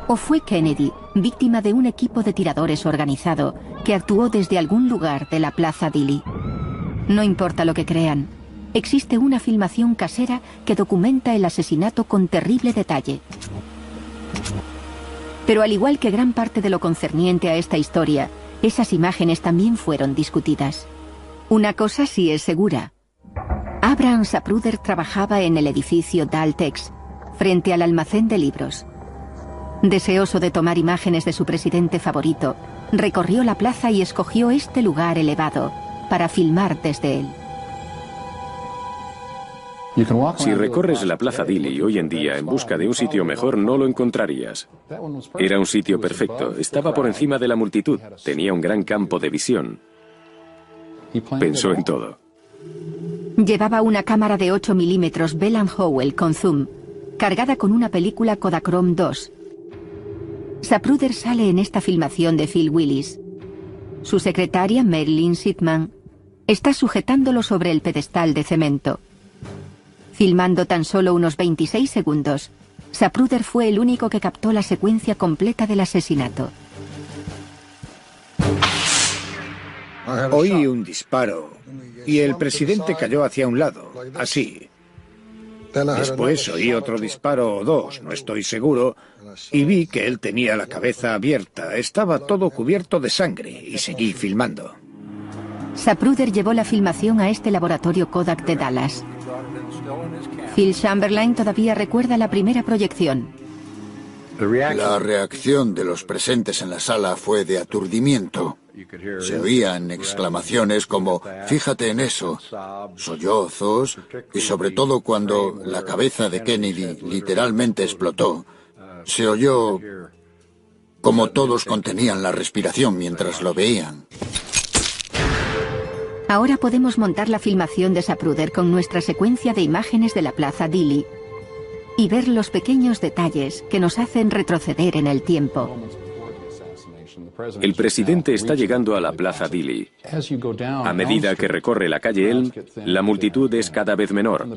¿O fue Kennedy víctima de un equipo de tiradores organizado que actuó desde algún lugar de la Plaza Dilley? No importa lo que crean, existe una filmación casera que documenta el asesinato con terrible detalle. Pero al igual que gran parte de lo concerniente a esta historia, esas imágenes también fueron discutidas. Una cosa sí es segura. Abram Zapruder trabajaba en el edificio Daltex, frente al almacén de libros. Deseoso de tomar imágenes de su presidente favorito, recorrió la plaza y escogió este lugar elevado para filmar desde él. Si recorres la Plaza Dilley hoy en día en busca de un sitio mejor, no lo encontrarías. Era un sitio perfecto, estaba por encima de la multitud, tenía un gran campo de visión. Pensó en todo. Llevaba una cámara de 8 milímetros Bell & Howell con zoom, cargada con una película Kodachrome 2. Zapruder sale en esta filmación de Phil Willis. Su secretaria, Marilyn Sidman, está sujetándolo sobre el pedestal de cemento. Filmando tan solo unos 26 segundos, Zapruder fue el único que captó la secuencia completa del asesinato. Oí un disparo y el presidente cayó hacia un lado, así. Después oí otro disparo o dos, no estoy seguro, y vi que él tenía la cabeza abierta, estaba todo cubierto de sangre y seguí filmando. Zapruder llevó la filmación a este laboratorio Kodak de Dallas. Phil Chamberlain todavía recuerda la primera proyección. La reacción de los presentes en la sala fue de aturdimiento. Se oían exclamaciones como «fíjate en eso», sollozos y sobre todo cuando la cabeza de Kennedy literalmente explotó, se oyó como todos contenían la respiración mientras lo veían. Ahora podemos montar la filmación de Zapruder con nuestra secuencia de imágenes de la Plaza Dealey y ver los pequeños detalles que nos hacen retroceder en el tiempo. El presidente está llegando a la Plaza Dealey. A medida que recorre la calle Elm, la multitud es cada vez menor.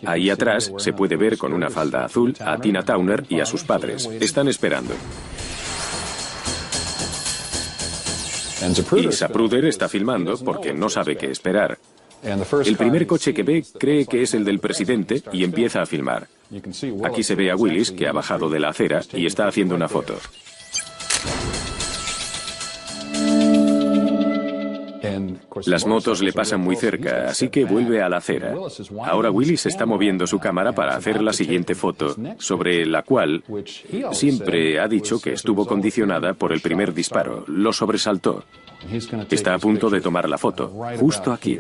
Ahí atrás se puede ver con una falda azul a Tina Turner y a sus padres. Están esperando. Y Zapruder está filmando porque no sabe qué esperar. El primer coche que ve cree que es el del presidente y empieza a filmar. Aquí se ve a Willis, que ha bajado de la acera y está haciendo una foto. Las motos le pasan muy cerca, así que vuelve a la acera. Ahora Willis está moviendo su cámara para hacer la siguiente foto, sobre la cual siempre ha dicho que estuvo condicionada por el primer disparo. Lo sobresaltó. Está a punto de tomar la foto, justo aquí.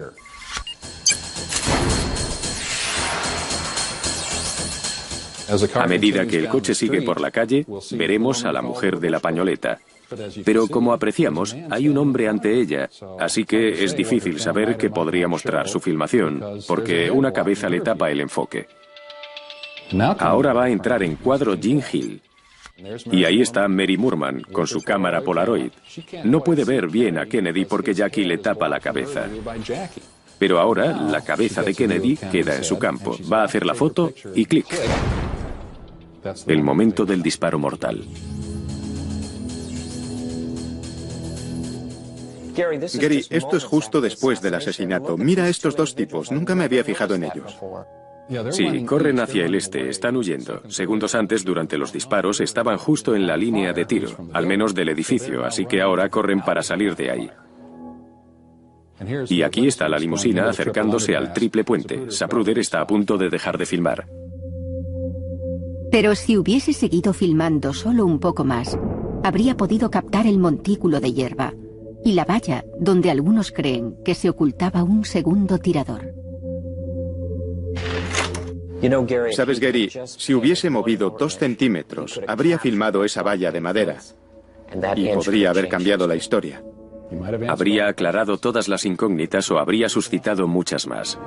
A medida que el coche sigue por la calle, veremos a la mujer de la pañoleta. Pero como apreciamos, hay un hombre ante ella, así que es difícil saber qué podría mostrar su filmación, porque una cabeza le tapa el enfoque. Ahora va a entrar en cuadro Jean Hill. Y ahí está Mary Moorman, con su cámara Polaroid. No puede ver bien a Kennedy porque Jackie le tapa la cabeza. Pero ahora la cabeza de Kennedy queda en su campo. Va a hacer la foto y clic. El momento del disparo mortal. Gary, esto es justo después del asesinato. Mira a estos dos tipos, nunca me había fijado en ellos. Sí, corren hacia el este, están huyendo. Segundos antes, durante los disparos, estaban justo en la línea de tiro, al menos del edificio, así que ahora corren para salir de ahí. Y aquí está la limusina acercándose al triple puente. Zapruder está a punto de dejar de filmar. Pero si hubiese seguido filmando solo un poco más, habría podido captar el montículo de hierba y la valla donde algunos creen que se ocultaba un segundo tirador. Sabes, Gary, si hubiese movido 2 centímetros, habría filmado esa valla de madera y podría haber cambiado la historia. Habría aclarado todas las incógnitas o habría suscitado muchas más.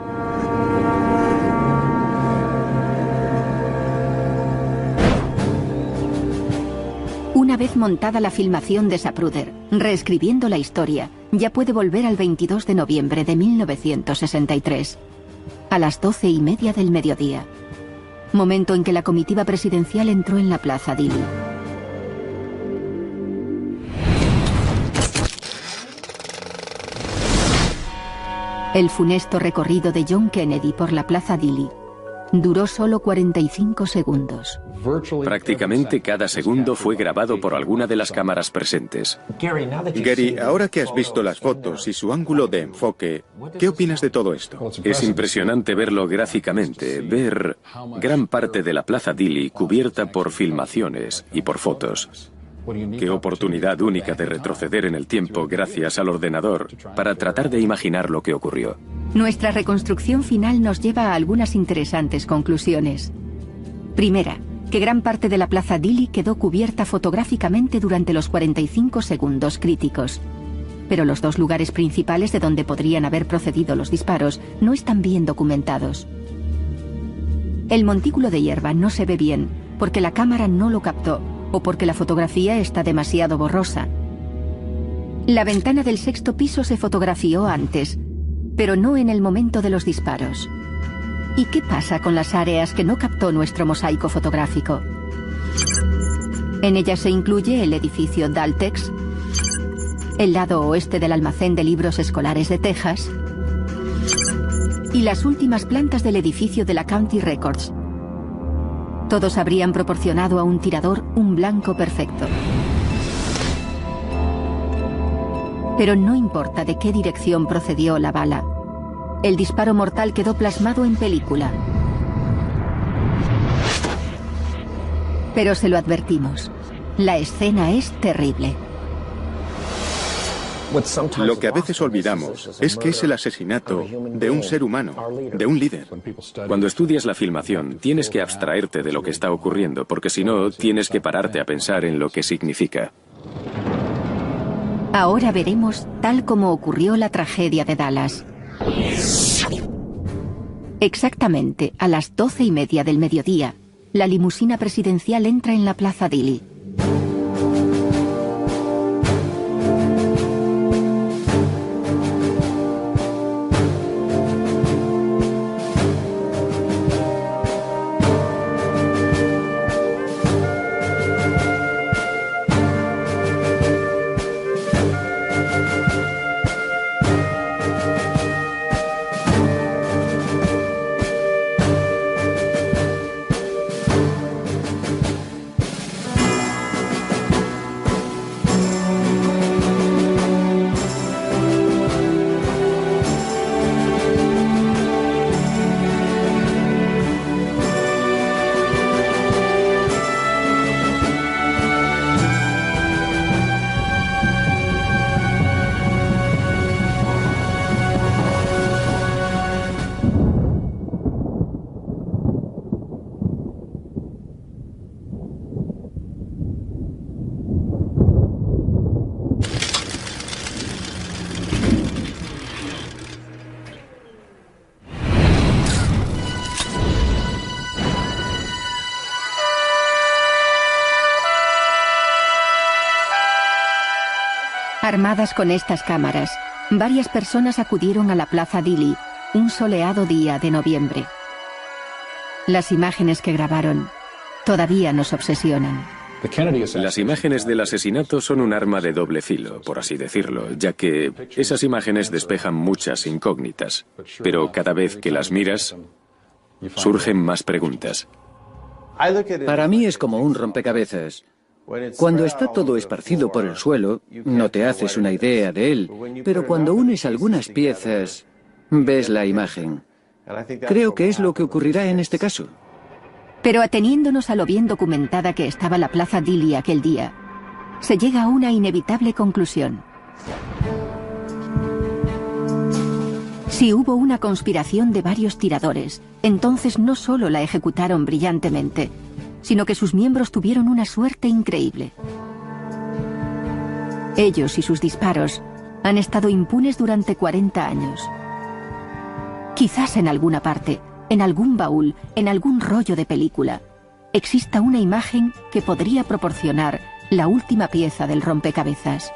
Una vez montada la filmación de Zapruder, reescribiendo la historia, ya puede volver al 22 de noviembre de 1963, a las 12:30 del mediodía, momento en que la comitiva presidencial entró en la Plaza Dealey. El funesto recorrido de John Kennedy por la Plaza Dealey duró solo 45 segundos. Prácticamente cada segundo fue grabado por alguna de las cámaras presentes. Gary, ahora que has visto las fotos y su ángulo de enfoque, ¿qué opinas de todo esto? Es impresionante verlo gráficamente, ver gran parte de la Plaza Dealey cubierta por filmaciones y por fotos. Qué oportunidad única de retroceder en el tiempo gracias al ordenador para tratar de imaginar lo que ocurrió. Nuestra reconstrucción final nos lleva a algunas interesantes conclusiones. Primera, que gran parte de la Plaza Dealey quedó cubierta fotográficamente durante los 45 segundos críticos. Pero los dos lugares principales de donde podrían haber procedido los disparos no están bien documentados. El montículo de hierba no se ve bien porque la cámara no lo captó o porque la fotografía está demasiado borrosa. La ventana del 6º piso se fotografió antes, pero no en el momento de los disparos. ¿Y qué pasa con las áreas que no captó nuestro mosaico fotográfico? En ellas se incluye el edificio Daltex, el lado oeste del almacén de libros escolares de Texas y las últimas plantas del edificio de la County Records. Todos habrían proporcionado a un tirador un blanco perfecto. Pero no importa de qué dirección procedió la bala. El disparo mortal quedó plasmado en película. Pero se lo advertimos. La escena es terrible. Lo que a veces olvidamos es que es el asesinato de un ser humano, de un líder. Cuando estudias la filmación, tienes que abstraerte de lo que está ocurriendo, porque si no, tienes que pararte a pensar en lo que significa. Ahora veremos tal como ocurrió la tragedia de Dallas. Exactamente a las 12:30 del mediodía, la limusina presidencial entra en la Plaza Dili. Armadas con estas cámaras, varias personas acudieron a la Plaza Dili un soleado día de noviembre. Las imágenes que grabaron todavía nos obsesionan. Las imágenes del asesinato son un arma de doble filo, por así decirlo, ya que esas imágenes despejan muchas incógnitas, pero cada vez que las miras, surgen más preguntas. Para mí es como un rompecabezas. Cuando está todo esparcido por el suelo, no te haces una idea de él, pero cuando unes algunas piezas, ves la imagen. Creo que es lo que ocurrirá en este caso. Pero ateniéndonos a lo bien documentada que estaba la Plaza Dili aquel día, se llega a una inevitable conclusión. Si hubo una conspiración de varios tiradores, entonces no solo la ejecutaron brillantemente, sino que sus miembros tuvieron una suerte increíble. Ellos y sus disparos han estado impunes durante 40 años. Quizás en alguna parte, en algún baúl, en algún rollo de película, exista una imagen que podría proporcionar la última pieza del rompecabezas.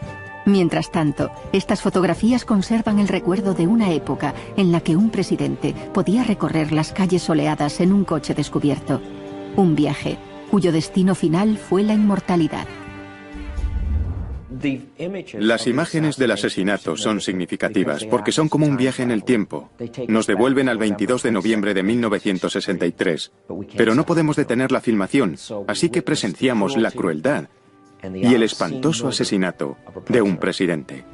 Mientras tanto, estas fotografías conservan el recuerdo de una época en la que un presidente podía recorrer las calles soleadas en un coche descubierto. Un viaje cuyo destino final fue la inmortalidad. Las imágenes del asesinato son significativas porque son como un viaje en el tiempo. Nos devuelven al 22 de noviembre de 1963. Pero no podemos detener la filmación, así que presenciamos la crueldad y el espantoso asesinato de un presidente.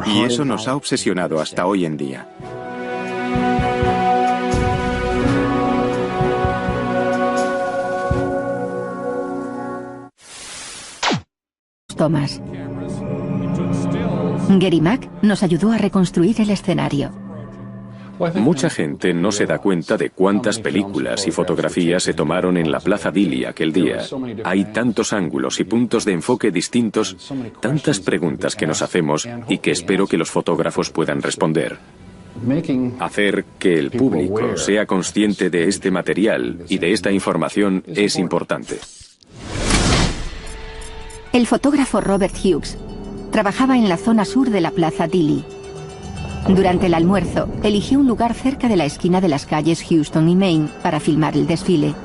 Y eso nos ha obsesionado hasta hoy en día. Thomas. Gary Mack nos ayudó a reconstruir el escenario. Mucha gente no se da cuenta de cuántas películas y fotografías se tomaron en la Plaza Dili aquel día. Hay tantos ángulos y puntos de enfoque distintos, tantas preguntas que nos hacemos y que espero que los fotógrafos puedan responder. Hacer que el público sea consciente de este material y de esta información es importante. El fotógrafo Robert Hughes trabajaba en la zona sur de la Plaza Dili. Durante el almuerzo, eligió un lugar cerca de la esquina de las calles Houston y Main para filmar el desfile.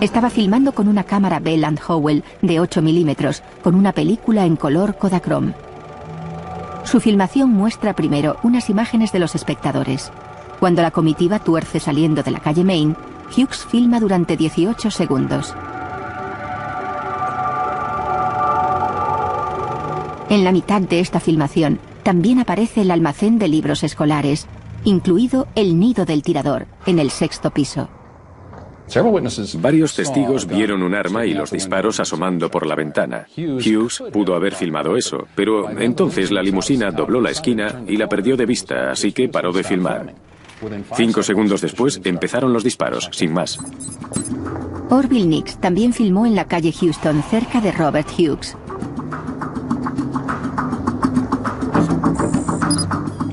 Estaba filmando con una cámara Bell & Howell de 8 milímetros, con una película en color Kodachrome. Su filmación muestra primero unas imágenes de los espectadores. Cuando la comitiva tuerce saliendo de la calle Main, Hughes filma durante 18 segundos. En la mitad de esta filmación también aparece el almacén de libros escolares, incluido el nido del tirador, en el 6º piso. Varios testigos vieron un arma y los disparos asomando por la ventana. Hughes pudo haber filmado eso, pero entonces la limusina dobló la esquina y la perdió de vista, así que paró de filmar. 5 segundos después empezaron los disparos, sin más. Orville Nix también filmó en la calle Houston, cerca de Robert Hughes.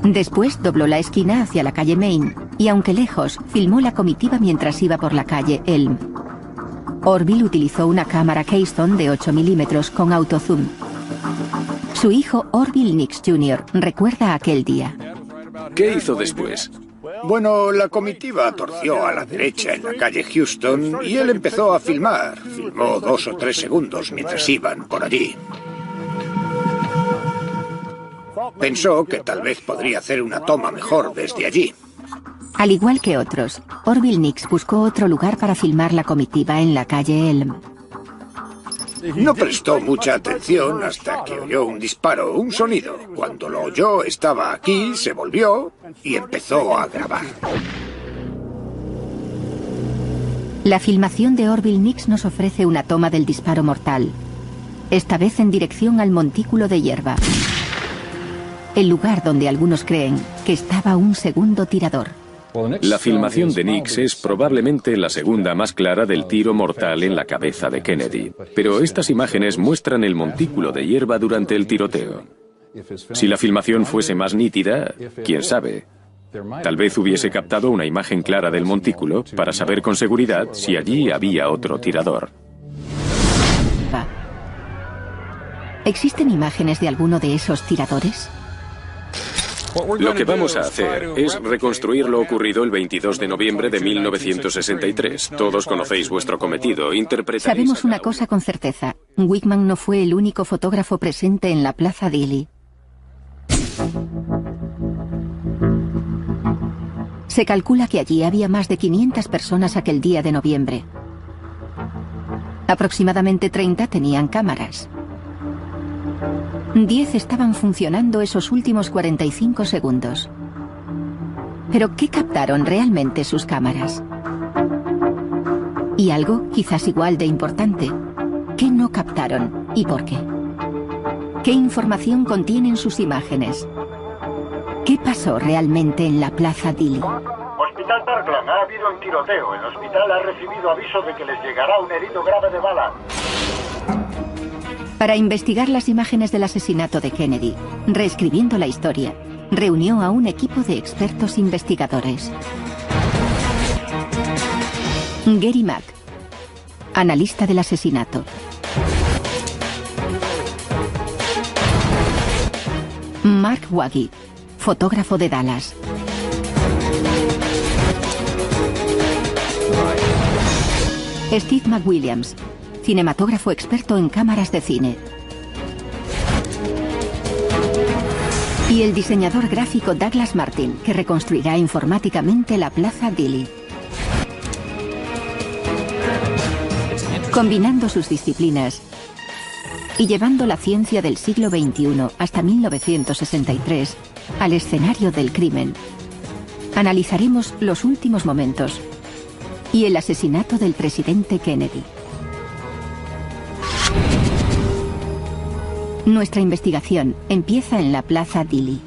Después dobló la esquina hacia la calle Main y, aunque lejos, filmó la comitiva mientras iba por la calle Elm. Orville utilizó una cámara Keystone de 8 milímetros con autozoom. Su hijo Orville Nix Jr. recuerda aquel día. ¿Qué hizo después? Bueno, la comitiva torció a la derecha en la calle Houston y él empezó a filmar. Filmó 2 o 3 segundos mientras iban por allí. Pensó que tal vez podría hacer una toma mejor desde allí. Al igual que otros, Orville Nix buscó otro lugar para filmar la comitiva en la calle Elm. No prestó mucha atención hasta que oyó un disparo, un sonido. Cuando lo oyó, estaba aquí, se volvió y empezó a grabar. La filmación de Orville Nix nos ofrece una toma del disparo mortal, esta vez en dirección al montículo de hierba, el lugar donde algunos creen que estaba un segundo tirador. La filmación de Nix es probablemente la segunda más clara del tiro mortal en la cabeza de Kennedy. Pero estas imágenes muestran el montículo de hierba durante el tiroteo. Si la filmación fuese más nítida, quién sabe. Tal vez hubiese captado una imagen clara del montículo para saber con seguridad si allí había otro tirador. ¿Existen imágenes de alguno de esos tiradores? Lo que vamos a hacer es reconstruir lo ocurrido el 22 de noviembre de 1963. Todos conocéis vuestro cometido. Sabemos una cosa con certeza. Wickman no fue el único fotógrafo presente en la Plaza Dili. Se calcula que allí había más de 500 personas aquel día de noviembre. Aproximadamente 30 tenían cámaras. 10 estaban funcionando esos últimos 45 segundos. ¿Pero qué captaron realmente sus cámaras? Y algo quizás igual de importante, ¿qué no captaron y por qué? ¿Qué información contienen sus imágenes? ¿Qué pasó realmente en la Plaza Dili? Hospital Parkland, ha habido un tiroteo. El hospital ha recibido aviso de que les llegará un herido grave de bala. Para investigar las imágenes del asesinato de Kennedy, reescribiendo la historia, reunió a un equipo de expertos investigadores. Gary Mack, analista del asesinato. Mark Waggy, fotógrafo de Dallas. Steve McWilliams, cinematógrafo experto en cámaras de cine. Y el diseñador gráfico Douglas Martin, que reconstruirá informáticamente la Plaza Dili. Combinando sus disciplinas y llevando la ciencia del siglo XXI hasta 1963 al escenario del crimen, analizaremos los últimos momentos y el asesinato del presidente Kennedy. Nuestra investigación empieza en la Plaza Dili.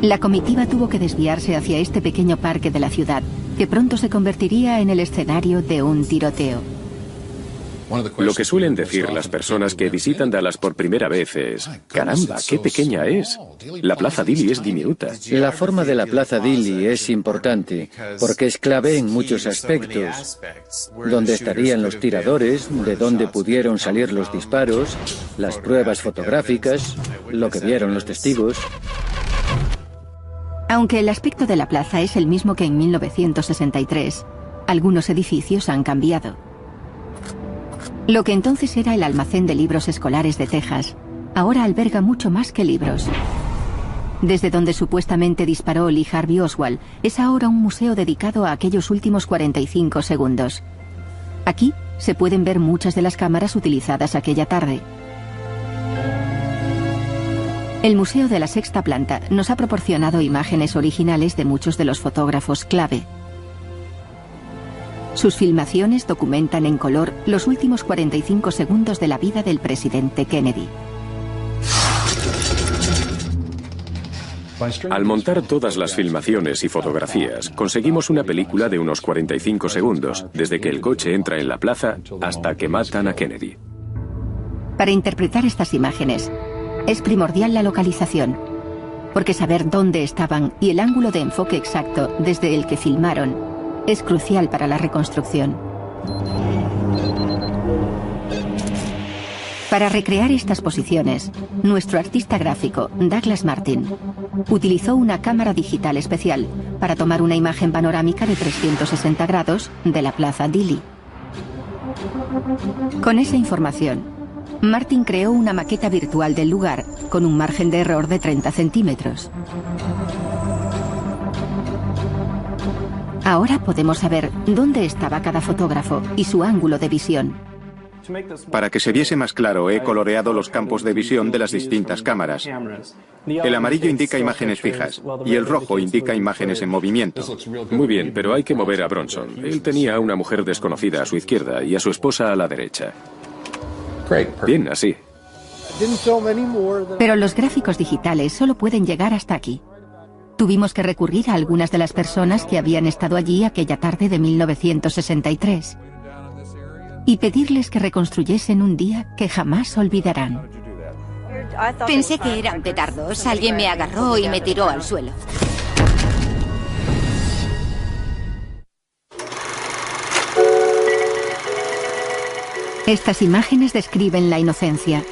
La comitiva tuvo que desviarse hacia este pequeño parque de la ciudad, que pronto se convertiría en el escenario de un tiroteo. Lo que suelen decir las personas que visitan Dallas por primera vez es: caramba, qué pequeña es. La Plaza Dili es diminuta. La forma de la Plaza Dili es importante porque es clave en muchos aspectos. Dónde estarían los tiradores, de dónde pudieron salir los disparos, las pruebas fotográficas, lo que vieron los testigos. Aunque el aspecto de la plaza es el mismo que en 1963, algunos edificios han cambiado. Lo que entonces era el almacén de libros escolares de Texas, ahora alberga mucho más que libros. Desde donde supuestamente disparó Lee Harvey Oswald, es ahora un museo dedicado a aquellos últimos 45 segundos. Aquí se pueden ver muchas de las cámaras utilizadas aquella tarde. El Museo de la Sexta Planta nos ha proporcionado imágenes originales de muchos de los fotógrafos clave. Sus filmaciones documentan en color los últimos 45 segundos de la vida del presidente Kennedy. Al montar todas las filmaciones y fotografías, conseguimos una película de unos 45 segundos, desde que el coche entra en la plaza hasta que matan a Kennedy. Para interpretar estas imágenes, es primordial la localización, porque saber dónde estaban y el ángulo de enfoque exacto desde el que filmaron es crucial para la reconstrucción. Para recrear estas posiciones, nuestro artista gráfico, Douglas Martin, utilizó una cámara digital especial para tomar una imagen panorámica de 360 grados de la Plaza Dealey. Con esa información, Martin creó una maqueta virtual del lugar con un margen de error de 30 centímetros. Ahora podemos saber dónde estaba cada fotógrafo y su ángulo de visión. Para que se viese más claro, he coloreado los campos de visión de las distintas cámaras. El amarillo indica imágenes fijas y el rojo indica imágenes en movimiento. Muy bien, pero hay que mover a Bronson. Él tenía a una mujer desconocida a su izquierda y a su esposa a la derecha. Bien, así. Pero los gráficos digitales solo pueden llegar hasta aquí. Tuvimos que recurrir a algunas de las personas que habían estado allí aquella tarde de 1963 y pedirles que reconstruyesen un día que jamás olvidarán. Pensé que eran petardos. Alguien me agarró y me tiró al suelo. Estas imágenes describen la inocencia.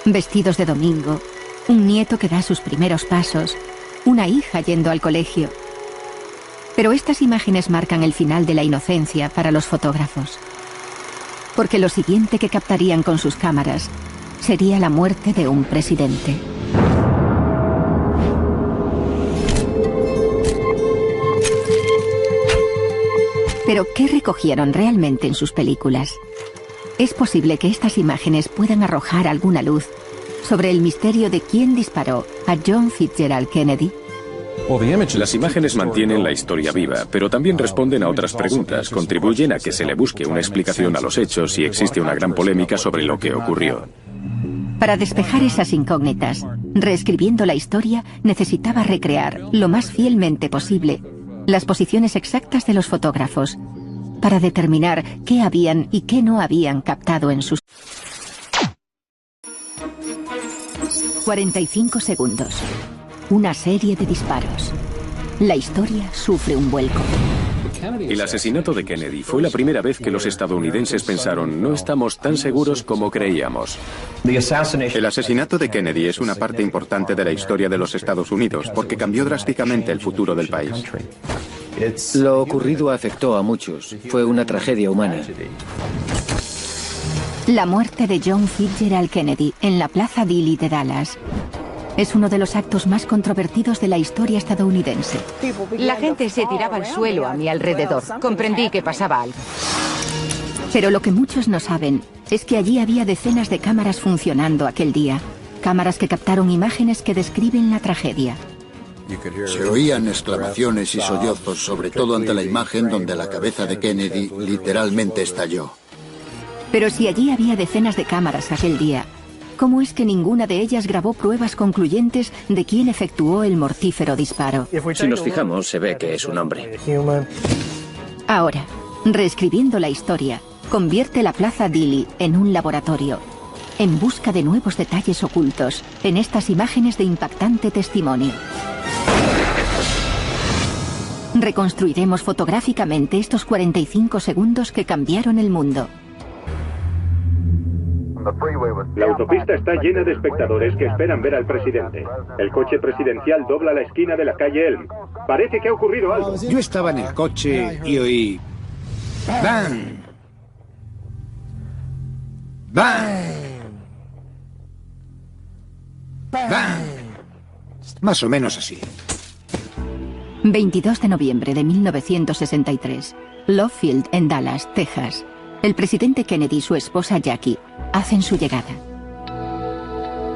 Vestidos de domingo, un nieto que da sus primeros pasos, una hija yendo al colegio. Pero estas imágenes marcan el final de la inocencia para los fotógrafos. Porque lo siguiente que captarían con sus cámaras sería la muerte de un presidente. Pero, ¿qué recogieron realmente en sus películas? Es posible que estas imágenes puedan arrojar alguna luz sobre el misterio de quién disparó a John Fitzgerald Kennedy. Las imágenes mantienen la historia viva, pero también responden a otras preguntas, contribuyen a que se le busque una explicación a los hechos y existe una gran polémica sobre lo que ocurrió. Para despejar esas incógnitas, reescribiendo la historia, necesitaba recrear lo más fielmente posible las posiciones exactas de los fotógrafos, para determinar qué habían y qué no habían captado en sus... 45 segundos. Una serie de disparos. La historia sufre un vuelco. El asesinato de Kennedy fue la primera vez que los estadounidenses pensaron, no estamos tan seguros como creíamos. El asesinato de Kennedy es una parte importante de la historia de los Estados Unidos porque cambió drásticamente el futuro del país. Lo ocurrido afectó a muchos. Fue una tragedia humana. La muerte de John Fitzgerald Kennedy en la Plaza Dealey de Dallas es uno de los actos más controvertidos de la historia estadounidense. La gente se tiraba al suelo a mi alrededor. Comprendí que pasaba algo. Pero lo que muchos no saben es que allí había decenas de cámaras funcionando aquel día. Cámaras que captaron imágenes que describen la tragedia. Se oían exclamaciones y sollozos, sobre todo ante la imagen donde la cabeza de Kennedy literalmente estalló. Pero si allí había decenas de cámaras aquel día, ¿cómo es que ninguna de ellas grabó pruebas concluyentes de quién efectuó el mortífero disparo? Si nos fijamos, se ve que es un hombre. Ahora, reescribiendo la historia, convierte la Plaza Dealey en un laboratorio, en busca de nuevos detalles ocultos en estas imágenes de impactante testimonio. Reconstruiremos fotográficamente estos 45 segundos que cambiaron el mundo. La autopista está llena de espectadores que esperan ver al presidente. El coche presidencial dobla la esquina de la calle Elm. Parece que ha ocurrido algo. Yo estaba en el coche y oí... ¡Bam! ¡Bam! ¡Bam! Más o menos así. 22 de noviembre de 1963. Love Field, en Dallas, Texas. El presidente Kennedy y su esposa Jackie hacen su llegada.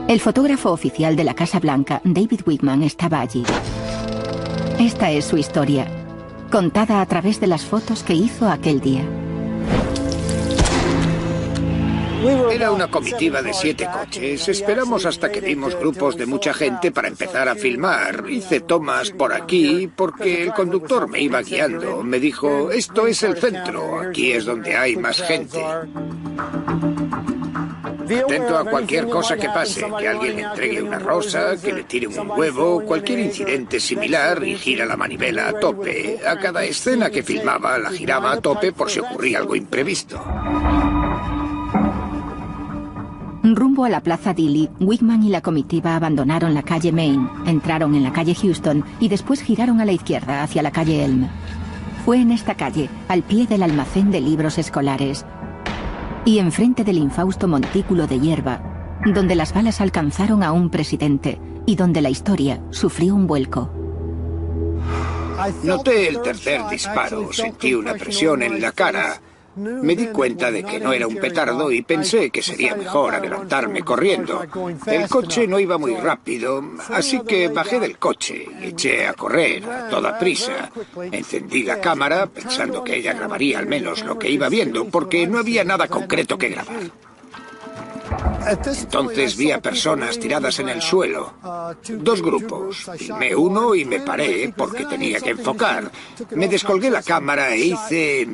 El fotógrafo oficial de la Casa Blanca, David Wigman, estaba allí. Esta es su historia. contada a través de las fotos que hizo aquel día. Era una comitiva de 7 coches. Esperamos hasta que vimos grupos de mucha gente para empezar a filmar. Hice tomas por aquí porque el conductor me iba guiando. Me dijo, esto es el centro, aquí es donde hay más gente. Atento a cualquier cosa que pase, que alguien le entregue una rosa, que le tire un huevo, cualquier incidente similar y gira la manivela a tope. A cada escena que filmaba la giraba a tope por si ocurría algo imprevisto. Rumbo a la plaza Dilley, Wickman y la comitiva abandonaron la calle Main, entraron en la calle Houston y después giraron a la izquierda hacia la calle Elm. Fue en esta calle, al pie del almacén de libros escolares y enfrente del infausto montículo de hierba, donde las balas alcanzaron a un presidente y donde la historia sufrió un vuelco. Noté el tercer disparo, sentí una presión en la cara. Me di cuenta de que no era un petardo y pensé que sería mejor adelantarme corriendo. El coche no iba muy rápido, así que bajé del coche y eché a correr a toda prisa. Encendí la cámara pensando que ella grabaría al menos lo que iba viendo, porque no había nada concreto que grabar. Entonces vi a personas tiradas en el suelo. 2 grupos. Filmé uno y me paré porque tenía que enfocar. Me descolgué la cámara e hice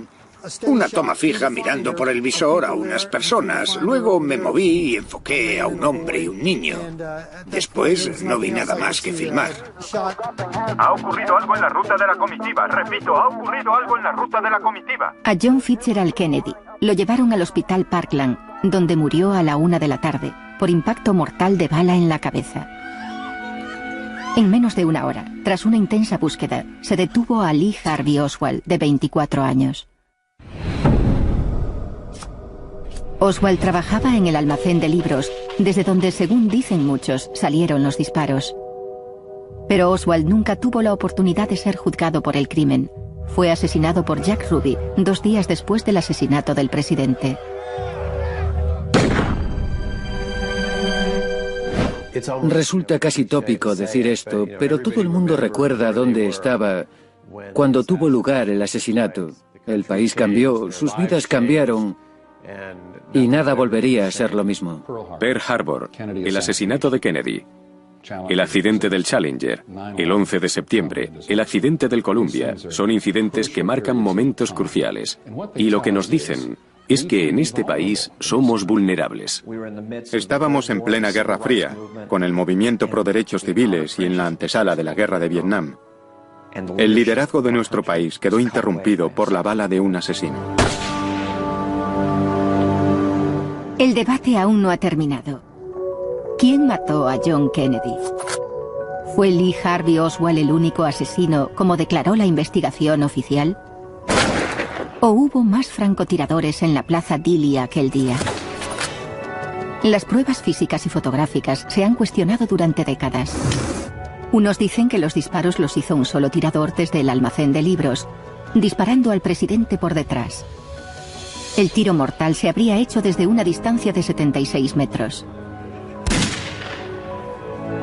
una toma fija mirando por el visor a unas personas. Luego me moví y enfoqué a un hombre y un niño. Después no vi nada más que filmar. Ha ocurrido algo en la ruta de la comitiva. Repito, ha ocurrido algo en la ruta de la comitiva. A John Fitzgerald Kennedy lo llevaron al hospital Parkland, donde murió a la 1 de la tarde por impacto mortal de bala en la cabeza. En menos de una hora, tras una intensa búsqueda, se detuvo a Lee Harvey Oswald, de 24 años. Oswald trabajaba en el almacén de libros, desde donde, según dicen muchos, salieron los disparos. Pero Oswald nunca tuvo la oportunidad de ser juzgado por el crimen. Fue asesinado por Jack Ruby 2 días después del asesinato del presidente. Resulta casi tópico decir esto, pero todo el mundo recuerda dónde estaba cuando tuvo lugar el asesinato. El país cambió, sus vidas cambiaron y nada volvería a ser lo mismo. Pearl Harbor, el asesinato de Kennedy, el accidente del Challenger, el 11 de septiembre, el accidente del Columbia, son incidentes que marcan momentos cruciales. Y lo que nos dicen es que en este país somos vulnerables. Estábamos en plena Guerra Fría, con el movimiento pro derechos civiles y en la antesala de la guerra de Vietnam. El liderazgo de nuestro país quedó interrumpido por la bala de un asesino. El debate aún no ha terminado. ¿Quién mató a John Kennedy? ¿Fue Lee Harvey Oswald el único asesino, como declaró la investigación oficial? ¿O hubo más francotiradores en la plaza Dilley aquel día? Las pruebas físicas y fotográficas se han cuestionado durante décadas. Unos dicen que los disparos los hizo un solo tirador desde el almacén de libros, disparando al presidente por detrás. El tiro mortal se habría hecho desde una distancia de 76 metros.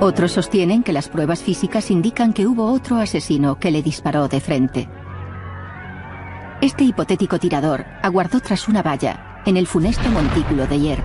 Otros sostienen que las pruebas físicas indican que hubo otro asesino que le disparó de frente. Este hipotético tirador aguardó tras una valla en el funesto montículo de hierro.